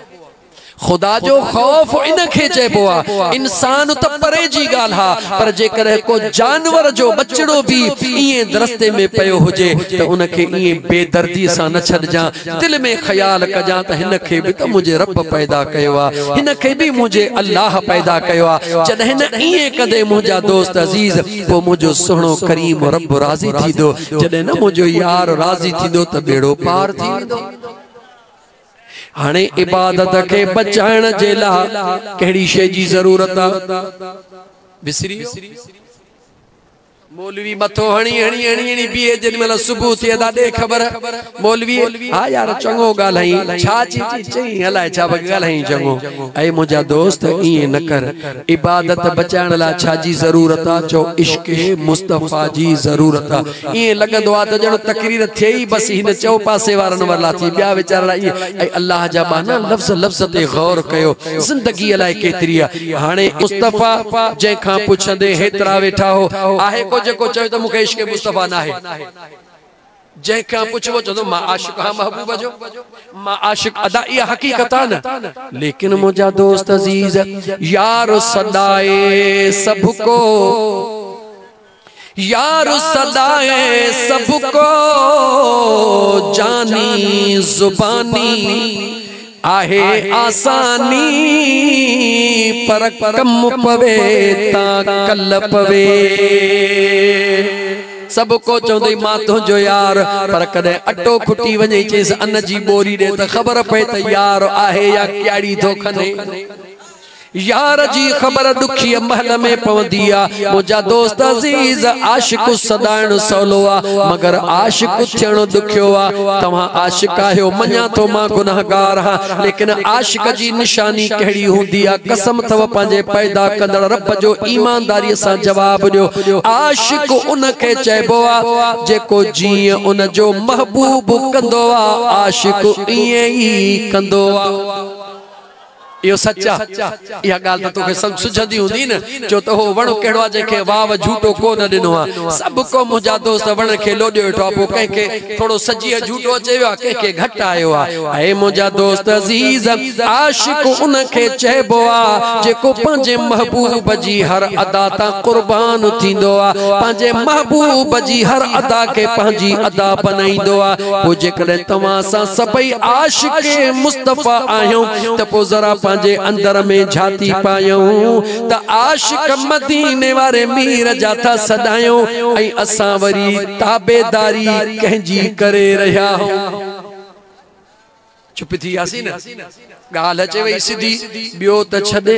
खुदा जो खौफ इन खे चइबो आहे इंसान त परे जी ॻाल्हि हा पर जेकर को जानवर जो बचड़ो भी इएं रस्ते में पियो हुजे त उन खे इएं बेदर्दी सां न छॾिजां दिल में ख्याल कजां त हिन खे बि त मुंहिंजे रब पैदा कयो आहे हिन खे बि मुंहिंजे अल्लाह पैदा कयो आहे जॾहिं न इएं कंदे मुंहिंजा दोस्त अज़ीज़ पोइ मुंहिंजो सुहिणो करीम रब राज़ी थींदो जॾहिं न मुंहिंजो यार राज़ी थींदो त बेड़ो पार थी वेंदो हाने इबादत के बचाइण जे ला कहिड़ी शइ जी ज़रूरत आहे विसरी मौलवी मथो हणी हणी हणी हणी बीहे जेॾीमहिल सुबुह थी अदा ॾे ख़बर मौलवी हा यार चङो ॻाल्हाई छा चई हलाए छा ॻाल्हाई चङो ऐं मुंहिंजा दोस्त ईअं न कर इबादत बचाइण लाइ छा जी ज़रूरत आहे चओ इश्क़ मुस्तफ़ा जी ज़रूरत आहे ईअं लॻंदो आहे त ॼण तकरीर थिए ई बसि हिन चओ पासे वारनि वारा थी ॿिया वीचारा ईअं ऐं अल्लाह जा बाना लफ़्ज़ लफ़्ज़ ते गौर कयो ज़िंदगी अलाए केतिरी आहे हाणे मुस्तफ़ा जंहिंखां पुछंदे हेतिरा वेठा हो आहे को जेको चयो त मूंखे इश्क़ मुस्तफ़ा न आहे जंहिंखां पुछो चवंदो मां आशिक़ हा महबूब जो मां आशिक़ अदा इहा हक़ीक़त आहे न लेकिन मुंहिंजा दोस्त अज़ीज़ यार सदाए सबको यार सदाए सबको जानी जुबानी आहे आसानी पर कम पवे ता कल पवे सबको चौंदई मां तुंहिंजो यार पर कॾहिं अटो खुटी वञे चेसि अन्न जी बोरी ॾे त ख़बर पए त यार आहे या क्याड़ी थो खने यार जी ख़बर दुखी महल में पवंदी आहे मुंहिंजा दोस्त अज़ीज़ आशिक़ सदाइण सवलो आहे मगर आशिक़ थियण ॾुखियो आहे तव्हां आशिक़ आहियो मञा थो मां गुनाहगार आहियां लेकिन आशिक़ जी निशानी कहिड़ी हूंदी आहे कसम अथव पंहिंजे पैदा कंदड़ रब जो ईमानदारीअ सां जवाब ॾियो आशिक़ उन खे चइबो आहे जेको जीअं उन जो महबूब कंदो आहे आशिक़ ईअं ई कंदो आहे यो सच्चा या गाल तो तोखे सब सुझंदी हुंदी न जो तो हो वण केड़ो आ जेके वाव झूठो को न दिनो आ सब को मुजा दोस्त वण के लोडियो वेठो पो कह के थोड़ो सजी झूठो अचेयो आ कह के घट आयो आ ए मुजा दोस्त अजीज आशिक उन के चेबो आ जेको पंजे महबूब जी हर अदा ता कुर्बान थिंदो आ पंजे महबूब जी हर अदा के पंजी अदा बनाइंदो आ वो जेकरे तमा सा सबई आशिक मुस्तफा आयो त पो जरा जे अंदर में झाती पायूं त आशिक मदीने वारे मीर जाता सदायो ऐ असा वरी ताबेदारी कहजी करे रहा हो चुप थी आसी न गाल अचे वई सीधी बियो त छदे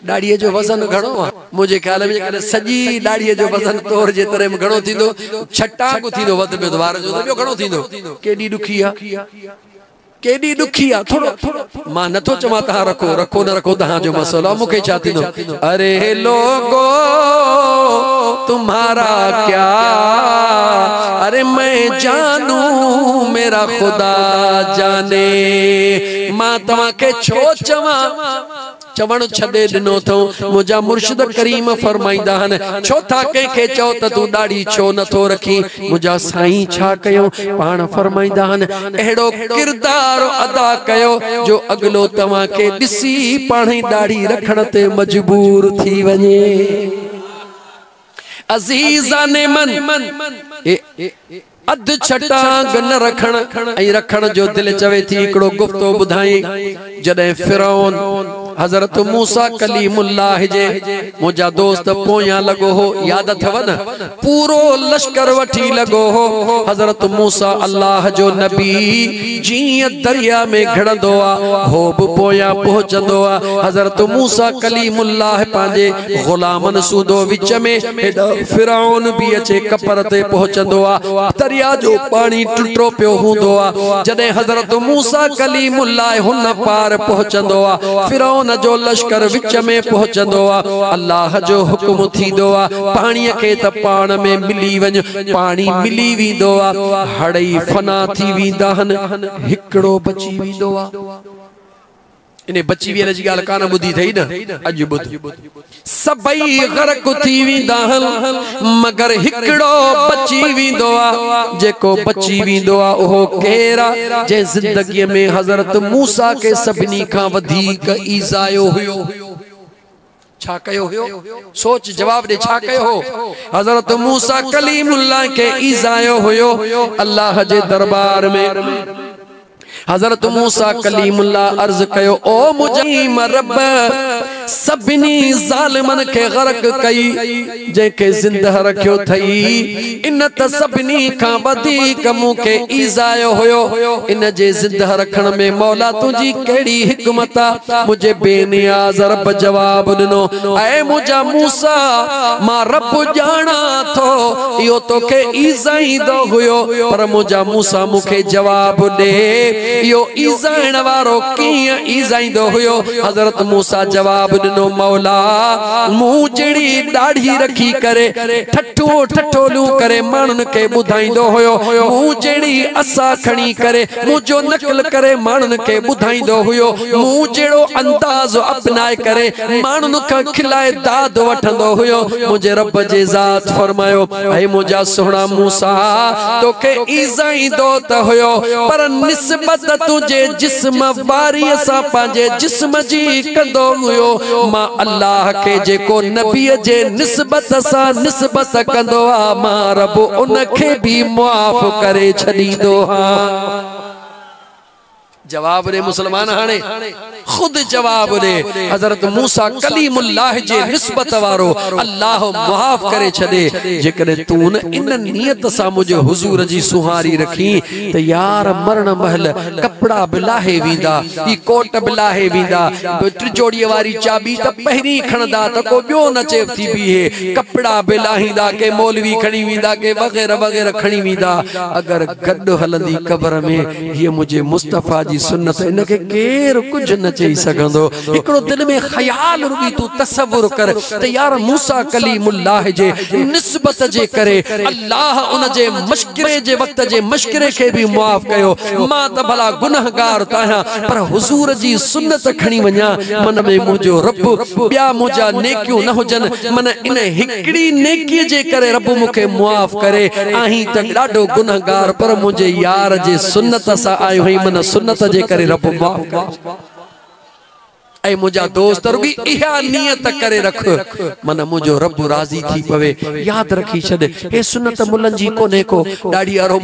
दाढ़ीअ जो वजन घणो आ मुझे ख्याल में करे सजी दाढ़ीअ जो वजन तोर जे तरह में घणो थींदो छटा को थींदो वध में द्वार जो बियो घणो थींदो केडी दुखी आ केडी दुखी आ थोड़ो मां नथो चवा ता रखो रखो न रखो ता जो मसलो मुखे छा थींदो अरे लोगो तुम्हारा क्या, अरे मैं जानू मेरा खुदा जाने। मां तवा के छो चवा चवण छदे दिनो थो मुझा मुर्शिद करीम फरमाइंदा हन छो था के चो त तू दाढ़ी छो न थो रखी मुझा साईं छा कयो पाण फरमाइंदा हन एड़ो किरदार अदा कयो जो अगलो तवा के दिसी पाण ही दाढ़ी रखण ते मजबूर थी वने। अजीजा ने मन अध छटांग न रखण ऐं रखण जो दिल चवे थी। हिकिड़ो गुफ्तो ॿुधाई जॾहिं फिरौन हज़रत मूसा कलीमुल्लाह जे मुंहिंजा दोस्त पोयां लॻो हो, याद अथव न, पूरो लश्कर वठी लॻो हो। हज़रत मूसा अल्लाह जो नबी जीअं दरिया में घिड़ंदो आ हो बि पोयां पहुचंदो आ। हज़रत मूसा कलीमुल्लाह पंहिंजे ग़ुलामनि सूदो विच में हेॾा फिरौन भी अचे कपर ते पहुचंदो आ। दरिया जो पानी टुटो पियो हूंदो आ। जॾहिं हज़रत मूसा कलीमुल्लाह हुन पार पहुचंदो आ फिरौन जो लश्कर विच में पहुचंदो आ। अल्लाह जो हुक्म थींदो आ पाणीअ खे त पाण में मिली वञ, पानी मिली वेंदो आ। हड़ई फना थी वेंदा हन, हिकिड़ो बची वेंदो आ। इने बची वेल जी गाल कान बुधी थई न, अज बुध सबई गरक थी वेंदा हन मगर हिकिड़ो बची वेंदो आ। जेको बची वेंदो आ ओहो केरा जे जिंदगी में हज़रत मूसा के सभिनी खां वधीक ईज़ायो हुयो। छा कयो हुयो? सोच जवाब दे, छा कयो हो? हज़रत मूसा कलीमुल्लाह के ईज़ायो हुयो। अल्लाह जे दरबार में हज़रत मूसा कलीमुल्लाह अर्ज कयो ओ मुजीम रब सभिनी ज़ालिमन के गरक कई जेके जिंदा रखियो थई। इन त सभिनी खां वधीक मूंखे ईज़ायो हुयो। इन जे जिंदा रखण में मौला तुंहिंजी कहिड़ी हिकमत आ? मुझे बेनियाज़ रब जवाब दिनो ऐ मुंहिंजा मूसा मां रब ॼाणा थो इहो तोखे ईज़ाईंदो हुयो पर मुंहिंजा मूसा मूंखे जवाब ॾे इहो ईज़ाइण वारो कीअं ईज़ाईंदो हुयो? हज़रत मूसा जवाब दिनो मौला मूं जड़ी दाढ़ी रखी करे ठठो ठठोलू करे मानन के बुधाइंदो होयो, मूं जड़ी असा खणी करे मुझो नकल करे मानन के बुधाइंदो हुयो, मूं जड़ो अंदाज अपनाए करे मानन का खिलाए दाद वठंदो हुयो। मुझे रब जे ज़ात फरमायो ऐ मुझा सोहणा मूसा तोखे ईज़ाईंदो त हुयो पर निस्बत तुझे जिस्म वारी सा पांजे जिस्म जी कंदो हुयो। मां अल्लाह के जेको नबी जे निस्बत सा निस्बत कंदो आ मां रब उनखे भी माफ करे छदीदो हां। जवाब दे मुसलमान हाने खुद जवाब दे। हज़रत मूसा कलीमुल्लाह जे निस्बत वारो अल्लाह माफ करे छदे जेकॾहिं तू न इन नियत सा मुझे हुजूर जी सुहारी रखी त यार मरण महल कपड़ा बिलाहे वींदा ई कोट बिलाहे वींदा त्रिजोड़ी वारी चाबी त पहिरी खणदा त को बियो न चेव थी बीहे कपड़ा बिलाहींदा के मौलवी खणी वींदा के वगैरह वगैरह खणी वींदा। अगर गड हलंदी कब्र में ये मुझे मुस्तफा जी सुन्नत इनके केर कुछ न चई सघंदो। हिकिड़ो दिल में ख्याल रुगी तू तसव्वुर कर त यार मूसा कलीमुल्लाह जे निस्बत जे करे अल्लाह उन जे मशकिरे जे वक्त जे मशकिरे के भी माफ कयो। मां त भला गुनहगार ताहां पर हुजूर जी सुन्नत खणी वञा मन में मुझो रब ॿिया मुझा नेकियूं न हुजन मन इन हिकड़ी नेकी जे करे रब मुखे माफ करे। आहीं त ॾाढो गुनहगार पर मुझे यार जे सुन्नत सा आयो हई मन सुन्नत जे करे रब माफ कर। ऐ मुझा दोस्त रुगी इहा नियत करे रख मन मुझो रब राजी थी पवे। याद रखी छद ए सुन्नत मुलन जी कोने को दाढ़ी वारो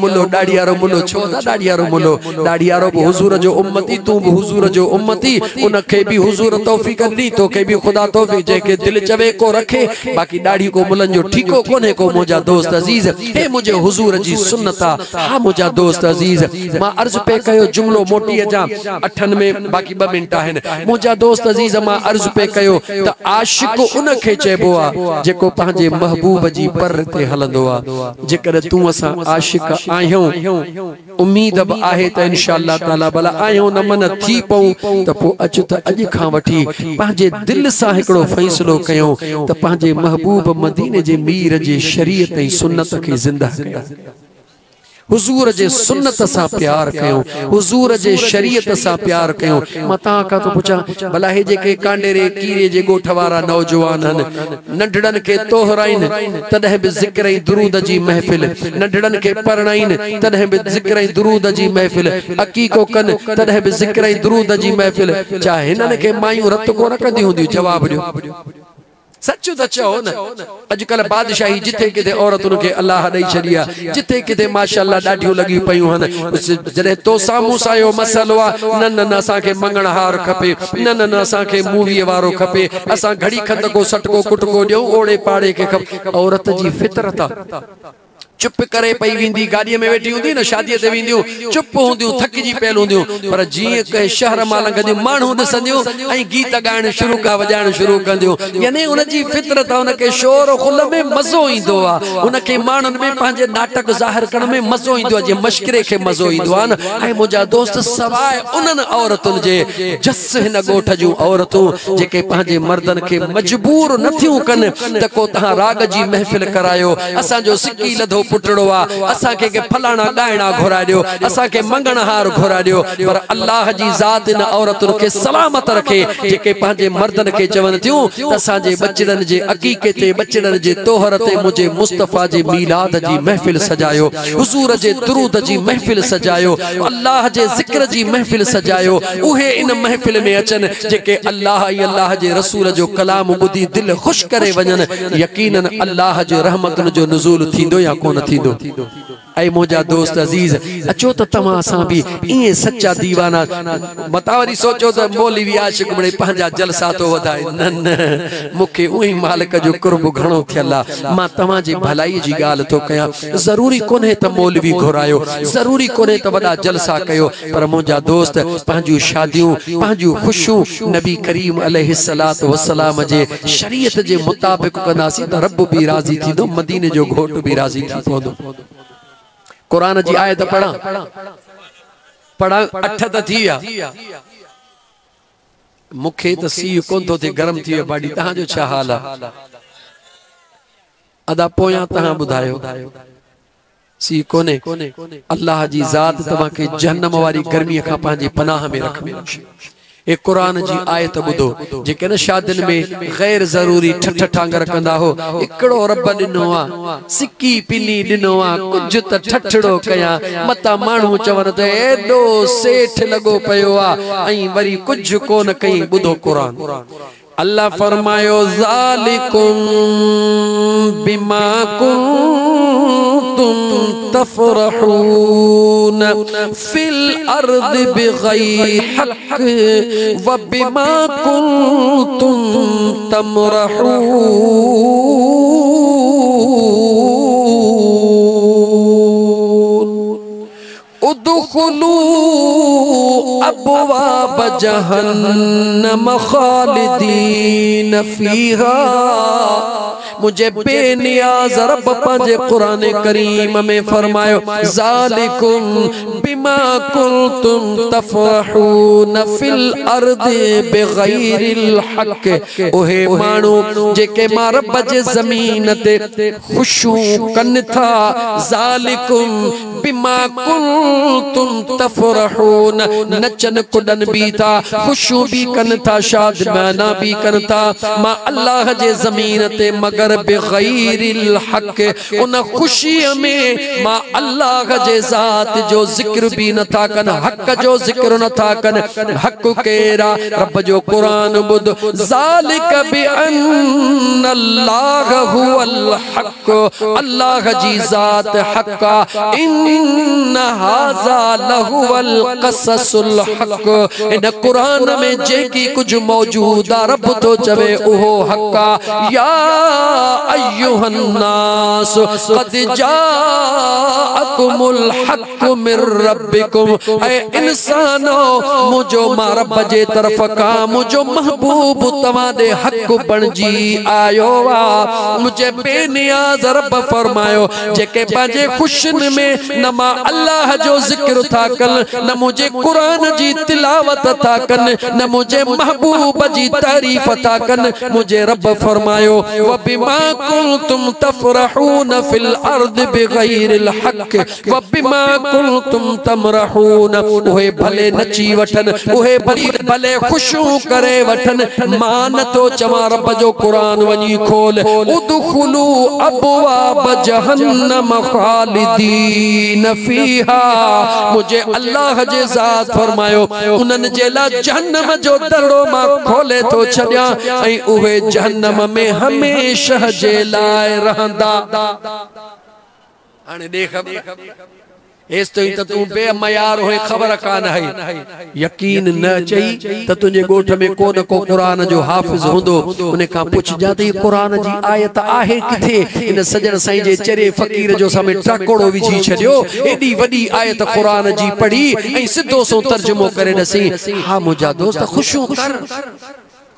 मुलो छो दा दाढ़ी वारो मुलो दाढ़ी वारो भी हुजूर जो उम्मती तू भी हुजूर जो उम्मती उनखे भी हुजूर तौफीक दी तोखे भी खुदा तौफीक जेके दिल चवे को रखे बाकी दाढ़ी को मुलन जो ठीको कोने को। मुझा दोस्त अजीज हे मुझे हुजूर जी सुन्नता हा मुझा दोस्त अजीज मां अर्ज पे कयो जुमलो मोटी अजा अठन में बाकी 2 मिनट आहिन। मुझा दोस्त अजीज मां अर्ज पे कयो त आशिक उन खे चइबो आ जेको पंहिंजे महबूब जी पर ते हलंदो आ। जेकर तू असां आशिक आहियूं उम्मीद बि आहे त इंशाअल्लाह ताला भला आहियूं न मन थी पऊं त पोइ अच त अॼु खां वठी पंहिंजे दिल सां हिकिड़ो फ़ैसिलो कयूं त पंहिंजे महबूब मदीने जे मीर जे शरीयत ऐं सुन्नत खे ज़िंदा कयूं, हुजूर जे सुन्नत सां प्यार कयूं, हुजूर जे शरीयत सां प्यार कयूं। मां तव्हां खां थो पुछां भला हे जेके कांडेरे कीरे जे ॻोठ वारा नौजवान आहिनि नंढड़नि खे तोहराइनि तॾहिं बि ज़िक्र ऐं दुरूद जी महफ़िल, नंढड़नि खे परणाइनि तॾहिं बि ज़िक्र ऐं दुरूद जी महफ़िल, अकीको कनि तॾहिं बि ज़िक्र ऐं दुरूद जी महफ़िल। छा हिननि खे मायूं रत को न कंदियूं हूंदियूं? जवाब ॾियो, सच त चओ न। अॼुकल्ह बादशाही जिथे किथे औरतुनि खे अल्लाह ॾेई छॾी आहे, जिथे किथे माशाअल्लाह ॾाढियूं लॻियूं पयूं आहिनि। जॾहिं तो साम्हूं सां मसइलो आहे न न न असांखे मंगण हार खपे, न न न असांखे मूवीअ वारो खपे, असां घड़ी खत को सटको कुटको ॾियूं ओड़े पाड़े खे खपे। औरत जी फितरत आहे, चुप करे पई वेंदी, गाड़ीअ में वेठी हूंदी न शादीअ ते वेंदियूं चुप हूंदियूं, थकिजी पियल हूंदियूं, पर जीअं कंहिं शहर मां लंघंदियूं माण्हू ॾिसंदियूं ऐं गीत ॻाइण शुरू का वॼाइण शुरू कंदियूं। यानी उनजी फितरत आहे, उनखे शोर खुल में मज़ो ईंदो आहे, उनखे माण्हुनि में पंहिंजे नाटक ज़ाहिर करण में मज़ो ईंदो आहे, जीअं मश्किरे खे मज़ो ईंदो आहे न। ऐं मुंहिंजा दोस्त सवाइ उन्हनि औरतुनि जे जस हिन ॻोठ जूं औरतूं जेके पंहिंजे मर्दनि खे मजबूर नथियूं कनि त को तव्हां राग जी महफ़िल करायो, असांजो सिकी लधो पुटड़ो आहे, असांखे के फलाणा ॻाइणा घुराए ॾियो, असांखे मंगण हार घुराए ॾियो। पर अल्लाह जी ज़ात इन औरतुनि खे सलामत रखे जेके पंहिंजे मर्दनि खे चवनि थियूं त असांजे बचड़नि जे अक़ीक़े ते, बचड़नि जे तोहर ते मुंहिंजे मुस्तफ़ा जे मीलाद जी महफ़िल सजायो, हुज़ूर जे दुरूद जी महफ़िल सजायो, अल्लाह जे ज़िक्र जी महफ़िल सजायो। उहे इन महफ़िल में अचनि जेके अल्लाह ऐं अल्लाह जे रसूल जो कलाम ॿुधी दिलि ख़ुशि करे वञनि। यकीनन अल्लाह जो रहमतुनि जो नुज़ूल थींदो या कोन थींदो? ऐं मुंहिंजा दोस्त अज़ीज़ अचो त तव्हां सां बि ईअं सच्चा दीवाना मता वरी सोचो त मौलवी आशिक़ बणे पंहिंजा जलसा थो वधाए। न न, मूंखे उहे मालिक जो कुर्ब घणो थियल आहे। मां तव्हांजी भलाई जी ॻाल्हि थो कयां। ज़रूरी कोन्हे त मौलवी घुरायो, ज़रूरी कोन्हे त वॾा जलसा कयो, पर मुंहिंजा दोस्त पंहिंजूं शादियूं, पंहिंजूं ख़ुशियूं नबी करीम अलैहिस्सलात वस्सलाम जे शरीयत जे मुताबिक़ कंदासीं त रब बि राज़ी थींदो, मदीने जो घोट बि राज़ी थी पवंदो। कुरान जी आयत पढ़ा 8 त थी विया, मूंखे त सीउ कोन थो थिए, गरम थी वियो बाडी। तव्हांजो छा हाल आहे? अदा पोयां तव्हां ॿुधायो, सीउ कोन्हे? अल्लाह जी ज़ात तव्हांखे जहन्नम वारी गर्मीअ खां पंहिंजी पनाह में रखे। ए कुरान जी आयत ॿुधो, जेके न शादियुनि में गैर ज़रूरी ठठ ठांगर कंदा हो, हिकिड़ो रब ॾिनो आहे, सिकी पिनी ॾिनो आहे, कुझु त ठठड़ो कयां, मता माण्हू चवनि त एॾो सेठ लॻो पियो आहे, ऐं वरी कुझु कोन कई। ॿुधो कुरान, अल्लाह फरमायो ज़ालिकुम बिमा कुंतुम तफरहून फिल अर्द बिगैर हक व बिमा कुंतुम तमरहून उदखुलू अबवाब जहन्नम खालिदीन फीहा। मुझे बेनियाज रब पंहिंजे कुरान करीम में फरमायो ज़ालिकुम बिमा कुंतुम तफरहून फिल अर्द बिगैरिल हक। ओहे माण्हू जेके मां रब जे ज़मीन ते खुशू कनि था, ज़ालिकुम बिमा कुंतुम तफरहून, नचन कुॾन भी था, खुशू भी कनि था, शादमाना भी कनि था, मां अल्लाह जे ज़मीन ते मगर बिगैरिल हक, उन खुशीअ में मां अल्लाह जे ज़ात जो ज़िक्र भी नथा कनि, हक जो ज़िक्र नथा कनि। हक केरा? रब जो कुरान ॿुध, ज़ालिक बिअन्न अल्लाह हुवल हक, अल्लाह जी ज़ात हक, इन हाज़ा लहुवल क़ससुल हक। इन कुरान में जेकी कुछ मौजूद आहे रब तो चवे उहो हक। या अय्युहन्नास क़द जाअकुमुल हक़्क़ु मिर रब्बिकुम। ऐ इंसानो मुझो मां रब जे तरफ का मुझो महबूब तवां दे हक़ बणजी आयो आ। मुझे बेनियाज रब फरमायो जेके पंहिंजे खुशिन में न मां अल्लाह जो जिक्र था कन, न मुझे कुरान जी तिलावत था कन, न मुझे महबूब जी तारीफ था कन। मुझे रब फरमायो व बिमा कुंतुम तफरहून फिल अर्द बिगैरिल हक़ व बिमा कुंतुम तमरहून। ओहे भले नची वठन, ओहे भले खुशू करे वठन, मां न तो चवां रब जो कुरान वनी खोल उदखुलू अबवाब जहन्नम खालिदीन फीहा। मुझे अल्लाह जे ज़ात फरमायो उनन जे ला जहन्नम जो दरो मां खोले तो छड्या ऐं उहे जहन्नम में हमेशा जे लाए रहंदा। हाणे देख एस तो त तू बेमयार होए खबर कान है, यकीन न चई त तुझे गोठ में को न को कुरान जो हाफिज होंदो। उन्हें का पुछ जाते कुरान जी आयत आहे किथे? इन सजन साईं जे चरे फकीर जो सामे टाकोड़ो विझी छड्यो। एडी वडी आयत कुरान जी पढ़ी ऐं सिधो सो तर्जुमो करे दसी। हा मुझा दोस्त खुशू कर,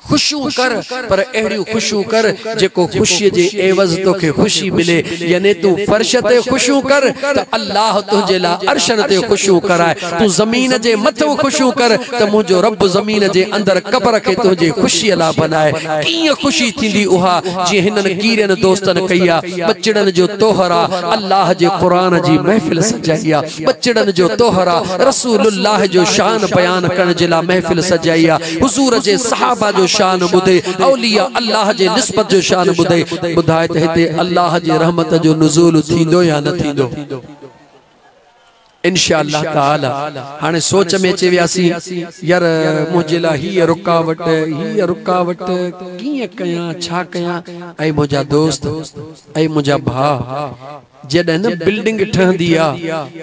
खुशू कर, पर अहिड़ी खुशू कर जेको खुशी जे एवज़ तोखे खुशी मिले। यानी तू फर्श ते खुशू कर त अल्लाह तुझे ला अर्शन ते खुशू कराए। तू जमीन जे मथो खुशू कर त मुझो रब जमीन जे अंदर कब्र के तुझे खुशी ला बनाए। कीअं खुशी थींदी उहा जे हिनन कीरन दोस्तन कईया। बचड़न जो तोहरा अल्लाह जे कुरान जी महफिल सजाइया, बचड़न जो तोहरा रसूलुल्लाह जो शान बयान करण जे ला महफिल सजाइया, हुजूर जे सहाबा जो शान बुधे, औलिया अल्लाह जे निस्बत जो शान बुधे। बुधाए त हिते अल्लाह जी रहमत जो नुज़ूल थींदो या न थींदो? इंशाअल्लाह ताला। हाणे सोच में अचे वियासी यार मुझे ला ही रुकावट कीअं कयां, छा कयां? ऐ मुझा दोस्त, ऐ मुझा भा, जॾहिं न बिल्डिंग ठहंदी आ,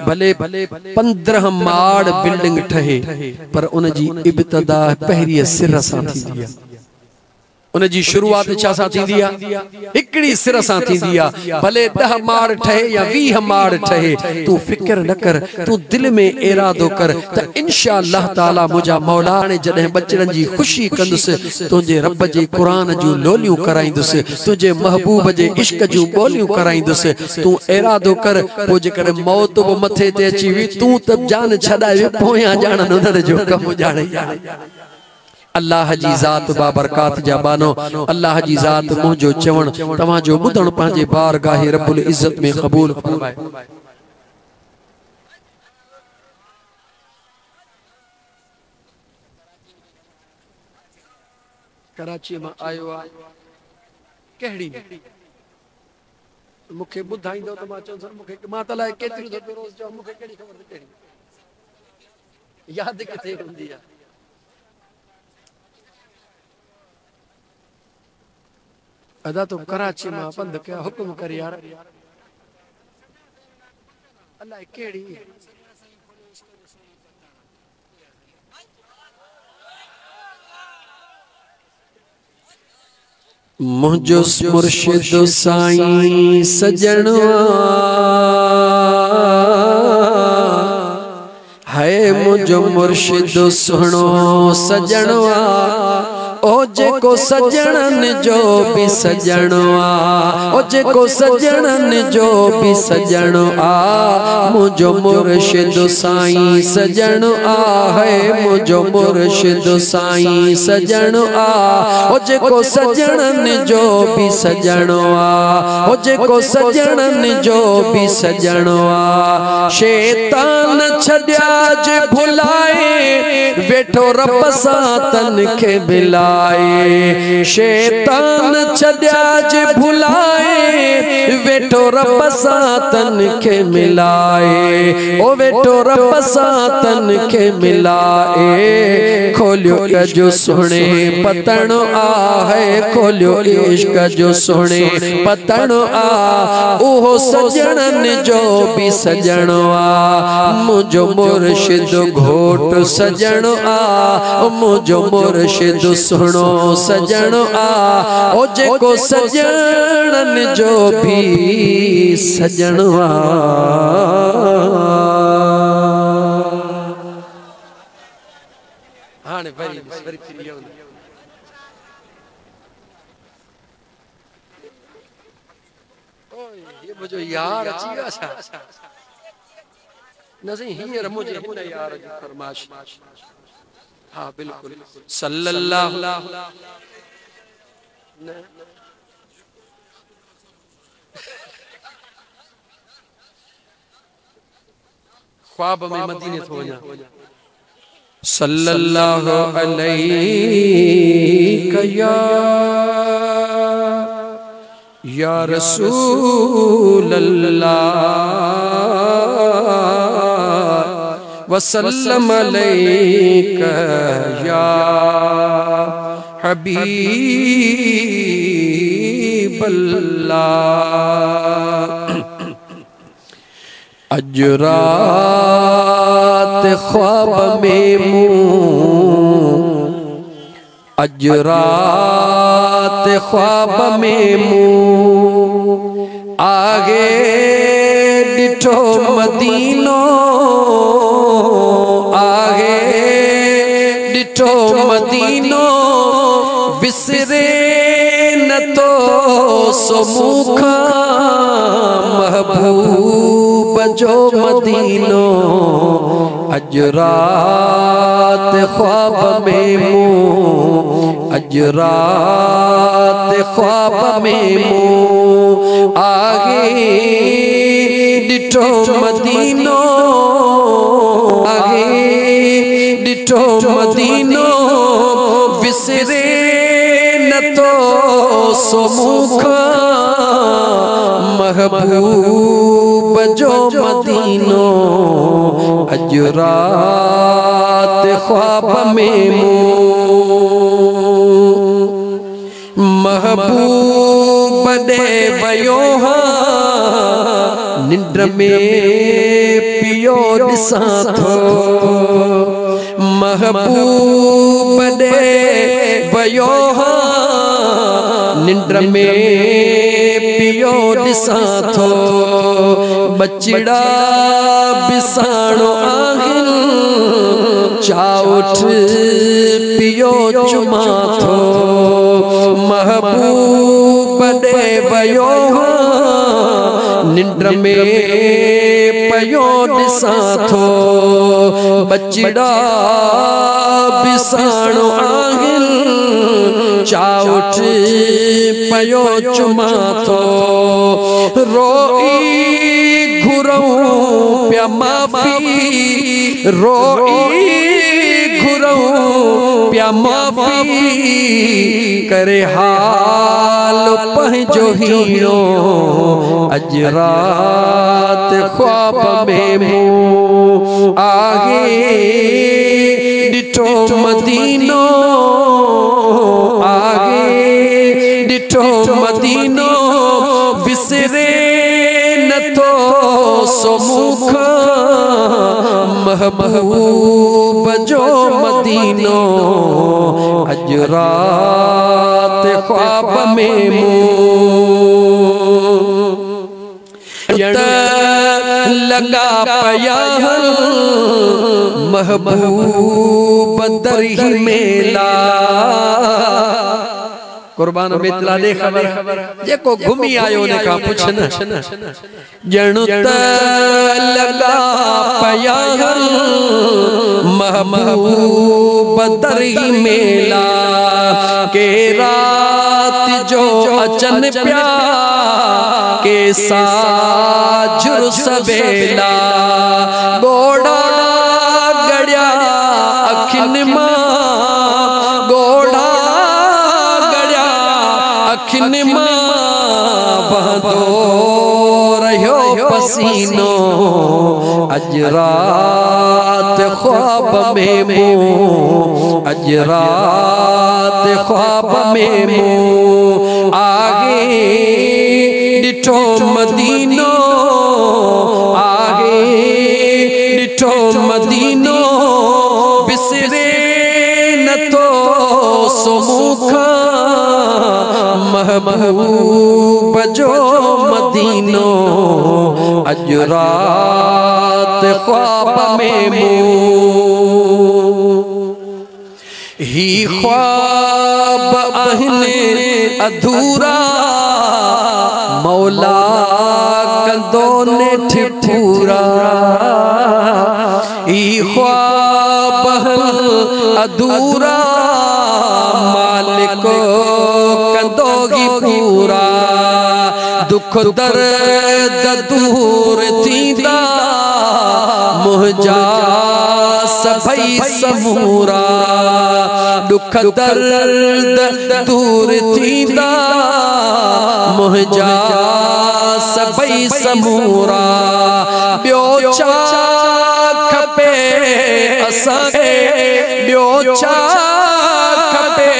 भले 15 माड़ बिल्डिंग ठहे, पर उन जी इब्तिदा पहिरीं सिर सां थींदी आ। उन जी शुरुआत छा सां थींदी आ? हिकड़ी सिर सां थींदी आ। भले 10 माड़ ठहे या 20 माड़ ठहे, तू फिक्र न कर, तू दिल में इरादो कर त इंशाअल्लाह ताला मुझा मौला ने जॾहिं बचड़न जी खुशी कंदुस, तुझे रब जे कुरान जूं लोलियूं कराईंदुस, तुझे महबूब जे इश्क जूं बोलियूं कराईंदुस। तू इरादो कर, पो जेकर मौत बि मथे ते अची वी तू त जान छॾाए पोयां ॼाणन उन्हनि जो कम ॼाणे। अल्लाह जी ज़ात बाबरकात जा बानो, अल्लाह जी ज़ात मुझो चवण तवां जो ॿुधण पंहिंजे बारगाह रब्बुल इज़्ज़त में क़बूल फरमाए। कराची में आयो आ कहिड़ी मूंखे ॿुधाईंदो त मां चवंदुसि मूंखे मां त अलाए केतिरी दफ़े रोज़ चवां मूंखे कहिड़ी ख़बर कहिड़ी यादि किथे हूंदी आहे। अदा तो कराची में बंद क्या हुक्म कर यार, अल्लाह केड़ी मुझो मुर्शिद साईं सजणवा है, मुझो मुर्शिद सुनो सजणवा ओ जेको सजणन जो भी सजणो आ, ओ जेको सजणन जो भी सजणो आ, मुझो मुर्शिद साईं सजणो आ है, मुझो मुर्शिद साईं सजणो आ, ओ जेको सजणन जो भी सजणो आ, ओ जेको सजणन जो भी सजणो आ। शैतान छड्या जे भुलाए वेठो रब सां तन खे मिलाए, शैतान छड्या जे भुलाए वेठो रब सां तन खे मिलाए ओ वेठो रब सां तन खे मिलाए खोलियो जो सुने पतणो आहे खोलियो इश्क जो सुने पतणो आ ओहो सजणन जो भी सजणो आ मुझो मुर्शिद घोट सजणो आ मुझो मुर्शिद सुनो सजणो आ ओ जेको सजणन जो भी सजणो आ हाणे वरी ये मुझो यार अची विया छा न सही हींअर मुझे हिन यार जी फरमाइश हाँ बिल्कुल सल्लल्लाहु ख्वाब में मदीने थो वञा सल्लल्लाहु अलैहि या रसूल अल्लाह वसल्लम अलैका या हबीब अल्लाह अजरात ख्वाब में अजरात ख्वाब में आगे डिठो मदीनो आगे डिठो मदीनो विसरे न तो सुमुखा महबूब जो मदीनो अजरात ख्वाब में अजरात ख्वाब में आगे डिठो मदीनो आगे डिठो मदीनो विसरे न तो सुमुखा महबूब जो मदीनो अजरात ख्वाब में महबूब दे वयो निंड में पियो दिसां थो महबूब दे वयो निंड में पियो दिसां थो बचड़ा बिसाणो आहिन चाउठ पियो चुमा थो महबूब दे वयो निंड में पयो दिसां थो बचड़ा बिसाणो आहिन चाउठ पयो चुमा थो रोई घुरऊं प्या माफी रोई घुरऊं प्या माफी करे हाल पंहिंजो हीरो अजरात ख्वाब में आगे डिठो मदीनो आगे डिठो मदीनो विसरे न तो सुमुख महबूब जो मदीनो अजरात ख्वाब में लगा पया महबूब दर ही मेला कुर्बान मितला दे खबर जेको घूमी आयो ने का पुछन जण त लगा पया महबूब दर ही मेला के रात जो अचन प्या के साजुर सवेला गोड़ा गड़िया अखिन मां गोड़ा गड़िया अखिन मां बंदो पसीनो अज रात ख्वाब में मो अज रात ख्वाब में मो आगे डिठो मदीनो आगे डिठो मदीनो बिसरे न तो सुमुखा महबूब जो मदीनो अज रात ख्वाब में मो ही ख्वाब अहले अधूरा मौला कंदो ने ठिठूरा ही ख्वाब अधूरा मालिक कंदोगी पूरा दुख दर्द दूर थींदा मुझा सभई समूरा दुख दर्द दूर थींदा मुझा सभई समूरा ॿियो छा खपे असांखे ॿियो छा खपे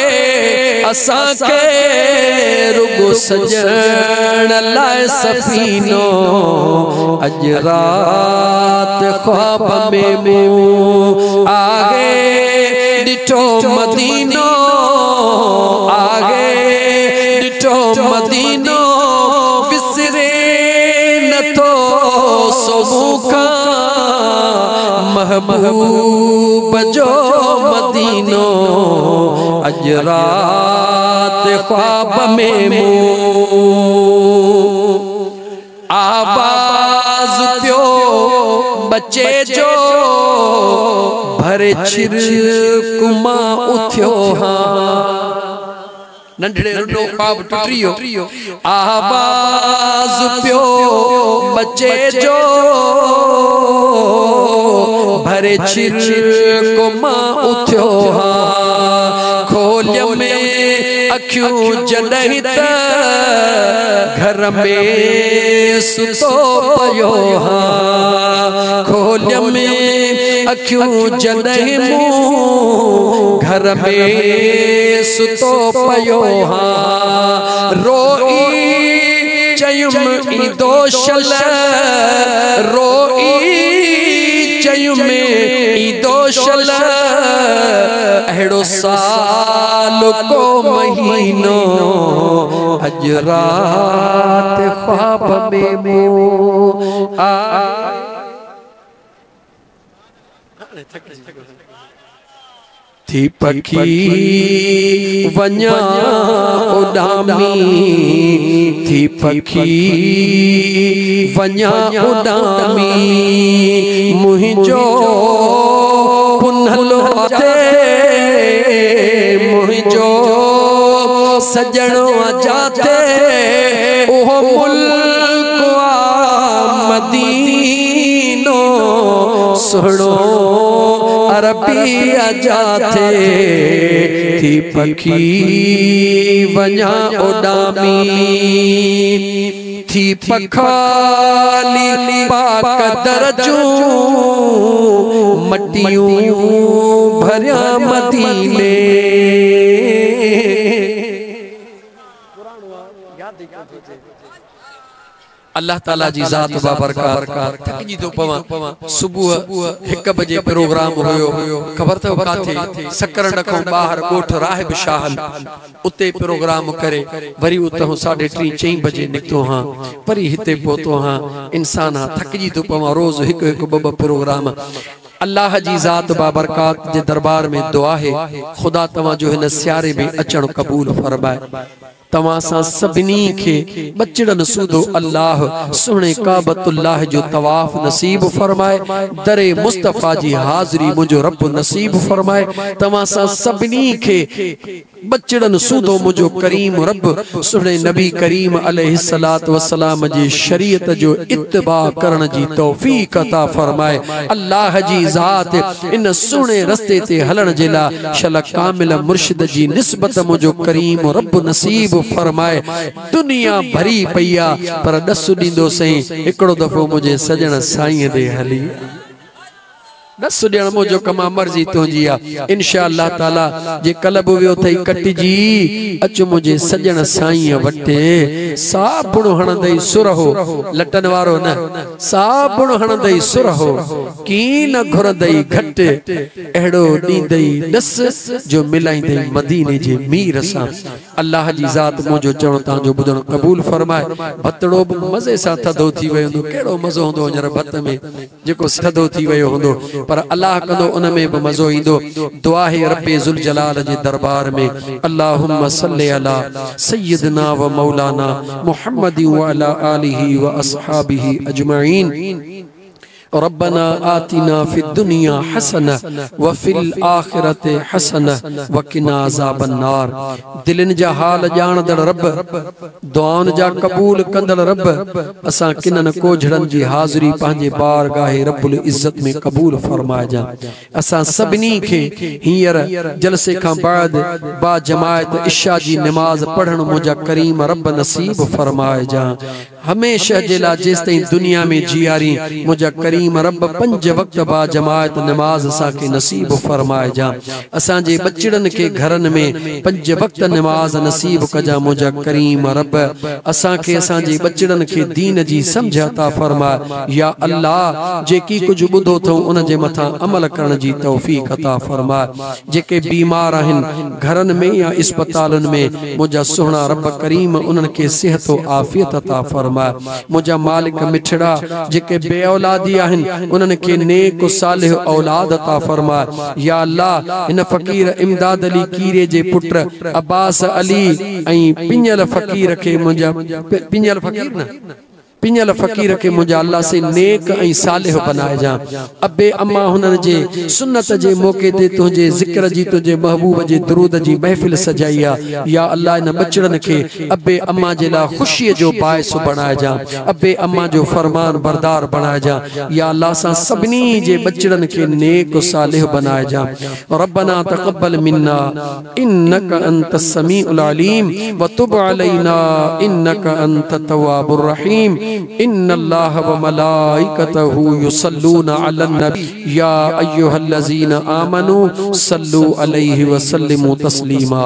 असांखे रुगो सजण लाइ सफीनो अज रात ख्वाब में मो आगे डिठो मदीनो आगे डिठो मदीनो बिसरे न तो सुमुखा महबूब जो मदीनो अज रात ख्वाब में मो आवाज पियो बच्चे जो भरे छिरकुमा उथियो हाँ नंढड़े नंढो ख्वाब टुटियो आवाज पियो बच्चे जो भरे छिरकुमा उथियो हाँ खोल में अखियूं जॾहिं त घर में सुतो पयो हाँ खोल में अखियूं जॾहिं मूं घर में सुतो पयो हाँ रोई चयुम ईंदो शल रोई चयुम ईंदो शल अहिड़ो साल को महीनो अज रात ख्वाब में मो थी पखी वञा उॾामी थी पखी वञा उॾामी मुंहिंजो पुनलो थे मुंहिंजो सजणो जाते ओहो मुल्क आ मदीनो सुहिणो अरबी जाते थी पखी वञा उॾामी थी पखाली पाक दरजूं मटियूं भरिया मदीने अल्लाह ताला जी ज़ात बाबरकत थकजी तो पवा सुबह 1 बजे प्रोग्राम होयो खबर तो काथे सकरन को बाहर गोठ राहिब शाहल उते प्रोग्राम करे वरी उतो 3:30 4 बजे निकतो हां वरी हिते पहुतो हां इंसान थकजी तो पवा रोज 1 2 प्रोग्राम अल्लाह जी ज़ात बाबरकत जे दरबार में दुआ है खुदा तवा जो हिन सियारे में अचण कबूल फरमाए तवा सा सबनी के बचड़न सूदो अल्लाह सुने काबतुल्लाह जो तवाफ नसीब फरमाए दरे मुस्तफा जी हाजरी मुझो रब नसीब फरमाए तवा सा सबनी के बचड़न सूदो मुझो करीम रब सुने नबी करीम अलैहिस्सलातु वस्सलाम जी शरीयत जो इत्तिबा करण जी तौफीक अता फरमाए। अल्लाह जी ज़ात इन सुने रस्ते ते हलण जे ला शल कामिल मुर्शिद जी निस्बत मुझो करीम रब नसीब फरमाए। दुनिया भरी पईया पर दस दींदो सही एकड़ो दफो मुझे सजण साईं दे हली दस ॾियण मुझो कमा मर्जी तुंहिंजी आहे इंशाअल्लाह ताला जे कल्ब वियो थई कटिजी अच मुझे सजण साईं वटे साबुण हणंदई सुर हो लटन वारो न साबुण हणंदई सुर हो की न घुरंदई घट अहिड़ो ॾींदई दस जो मिलाईंदई मदीने जे मीर सां। अल्लाह जी ज़ात मुझो चवण तव्हांजो ॿुधण क़बूल फरमाए। भतड़ो बि मज़े सां थधो थी वियो हूंदो कहिड़ो मज़ो हूंदो हींअर भत में जेको थधो थी वियो हूंदो पर अल्लाह कंदो उन में भी मज़ो इंदो। दुआ है रब्बे ज़ुल जलाल जे दरबार में अल्लाहुम्मा सल्लि अला सय्यदना व मौलाना मुहम्मद व अला आलिहि व अस्हाबिहि अजमईन। रब्बना आतिना फिद दुनिया हसना व फिल आखिरति हसना व किना अज़ाबन नार। दिलन जा हाल जाणदड़ रब दुआन जा कबूल कंदड़ रब असां किनन कोझड़न जी हाज़िरी पंहिंजे बारगाह रब्बुल इज़्ज़त में कबूल फरमाए जा। असां सभिनी खे हींअर जलसे खां बाद बा जमायत इशा जी नमाज पढ़ण मुंहिंजा करीम रब नसीब फरमाए जा। हमेशा जे ला जेसिताईं दुनिया में जियारी मुंहिंजा करीम रब पंज वक्त बा जमायत नमाज असांखे नसीब फरमाए जा। असांजे बचड़न के घरन में पंज वक्त नमाज नसीब कजा मुंहिंजा करीम रब। असांखे असांजे बचड़न के दीन जी समझ अता फरमाए। या अल्लाह जेकी कुछ ॿुधो अथऊं उन जे मथां अमल करण जी तौफीक अता फरमाए। जेके बीमार आहिनि घरन में या अस्पतालन में मुंहिंजा सुहिणा रब करीम उन्हनि खे सिहत आफ़ियत अता फरमाए। मुंहिंजा मालिक मिठड़ा जेके बे औलादी आहिनि उन्हनि खे नेक सालिह औलाद अता फरमाए। या अल्लाह इन फ़कीर इमदाद अली कीरे जे पुत्र अब्बास अली ऐं पिंजल फ़कीर के मुंहिंजा पिंजल फ़कीर न पिंजल फ़कीर के मुंहिंजा अल्लाह से नेक ऐं सालिह बनाए जा। अबे अम्मा हुननि जे सुन्नत जे मौके ते तुंहिंजे ज़िक्र जी तुंहिंजे महबूब जे दरूद जी महफ़िल सजाई आहे। या अल्लाह इन बचड़न खे अबे अम्मा जे लाइ ख़ुशीअ जो बाइस बणाए जा। अबे अम्मा जो फरमान बरदार बणाए जा। या अल्लाह सां सभिनी जे बचड़न खे नेक सालिह बनाए जा। रब्बना तक़ब्बल मिन्ना इन्नका अंतस समीउल अलीम व तुब अलैना इन्नका अंतत तव्वाबुर रहीम। इन्नल्लाह व मलाइकतहु युसल्लूना अलन नबी या अय्युहल्लज़ीना आमनू सल्लू अलैहि व सल्लिमू तस्लीमा।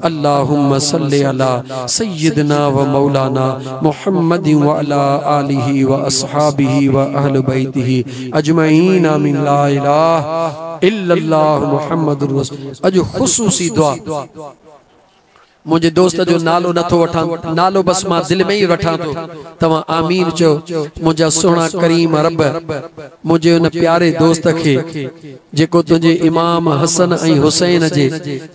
अल्लाहुम्मा सल्लि अला सय्यिदना व मौलाना मुहम्मद व अला आलिहि व अस्हाबिहि व अहल बैतिहि अजमईन आमीन। ला इलाहा इल्लल्लाह मुहम्मदुर रसूल। अज खुसूसी दुआ मुझे दोस्त जो नालो नथो वठा नालो बस मां दिल में ही वठा तो तवा आमीन चो। मुझा सोना करीम रब मुझे उन प्यारे दोस्त के जेको तुझे इमाम हसन ऐं हुसैन जे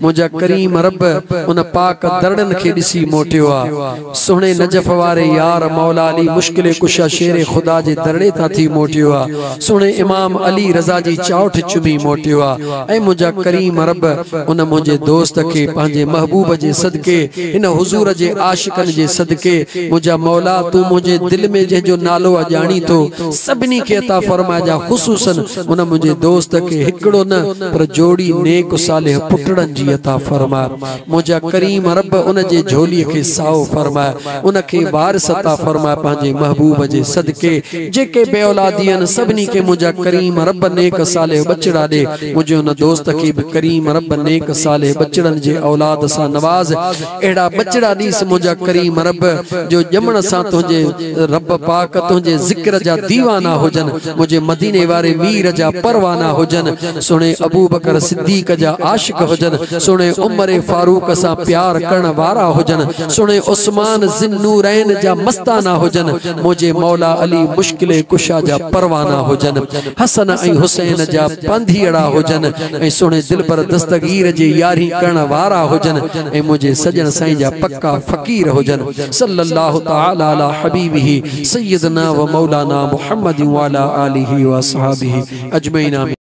मुझा करीम रब उन पाक दरड़न के दिसी मोटियो आ। सोने नजफ वारे यार मौला अली मुश्किल कुशा शेर खुदा जे दरड़े ता थी मोटियो आ। सोने इमाम अली रजा जी चाउठ चुमी मोटियो आ। ऐं मुझा करीम रब उन मुझे दोस्त के पांजे महबूब जे सद के इन हुजूर जे आशिकन जे सदके मुझा मौला तू मुझे दिल में जो नालो अजानी तो सबनी के अता फरमा जा। खुसूसन उन मुझे दोस्त के हिकड़ो न पर जोड़ी नेक सालिह पुटड़न जी अता फरमा। मुझा करीम रब उन जे झोली के साओ फरमा उन के वारिस अता फरमा पांजे महबूब जे सदके। जेके बे औलादियन सबनी के मुझा करीम रब नेक सालिह बचड़ा दे। मुझे उन दोस्त के भी करीम रब नेक सालिह बचड़न जे औलाद सा नवाज। एड़ा बचड़ा दीस मुझा करीम रब जो जमण सा तुझे रब पाक तुझे जिक्र जा दीवाना होजन। मुझे मदीने वारे मीर जा परवाना होजन। सुने अबू बकर सिद्दीक जा आशिक होजन। सुने उमर फारूक सा प्यार करण वारा होजन। सुने उस्मान जिन्नूरैन जा मस्ताना होजन। मुझे मौला अली मुश्किल कुशा जा परवाना होजन। हसन ऐं हुसैन जा पंधीड़ा होजन। ऐं सुने दिल पर दस्तगीर जे यारी करण वारा होजन। ऐं मुझे सजन साईं जा पक्का फकीर होजन। सल्लल्लाहु तआला अला हबीबिही सय्यदना व मौलाना मुहम्मद व अला आलिहि व अस्हाबिहि अजमईन।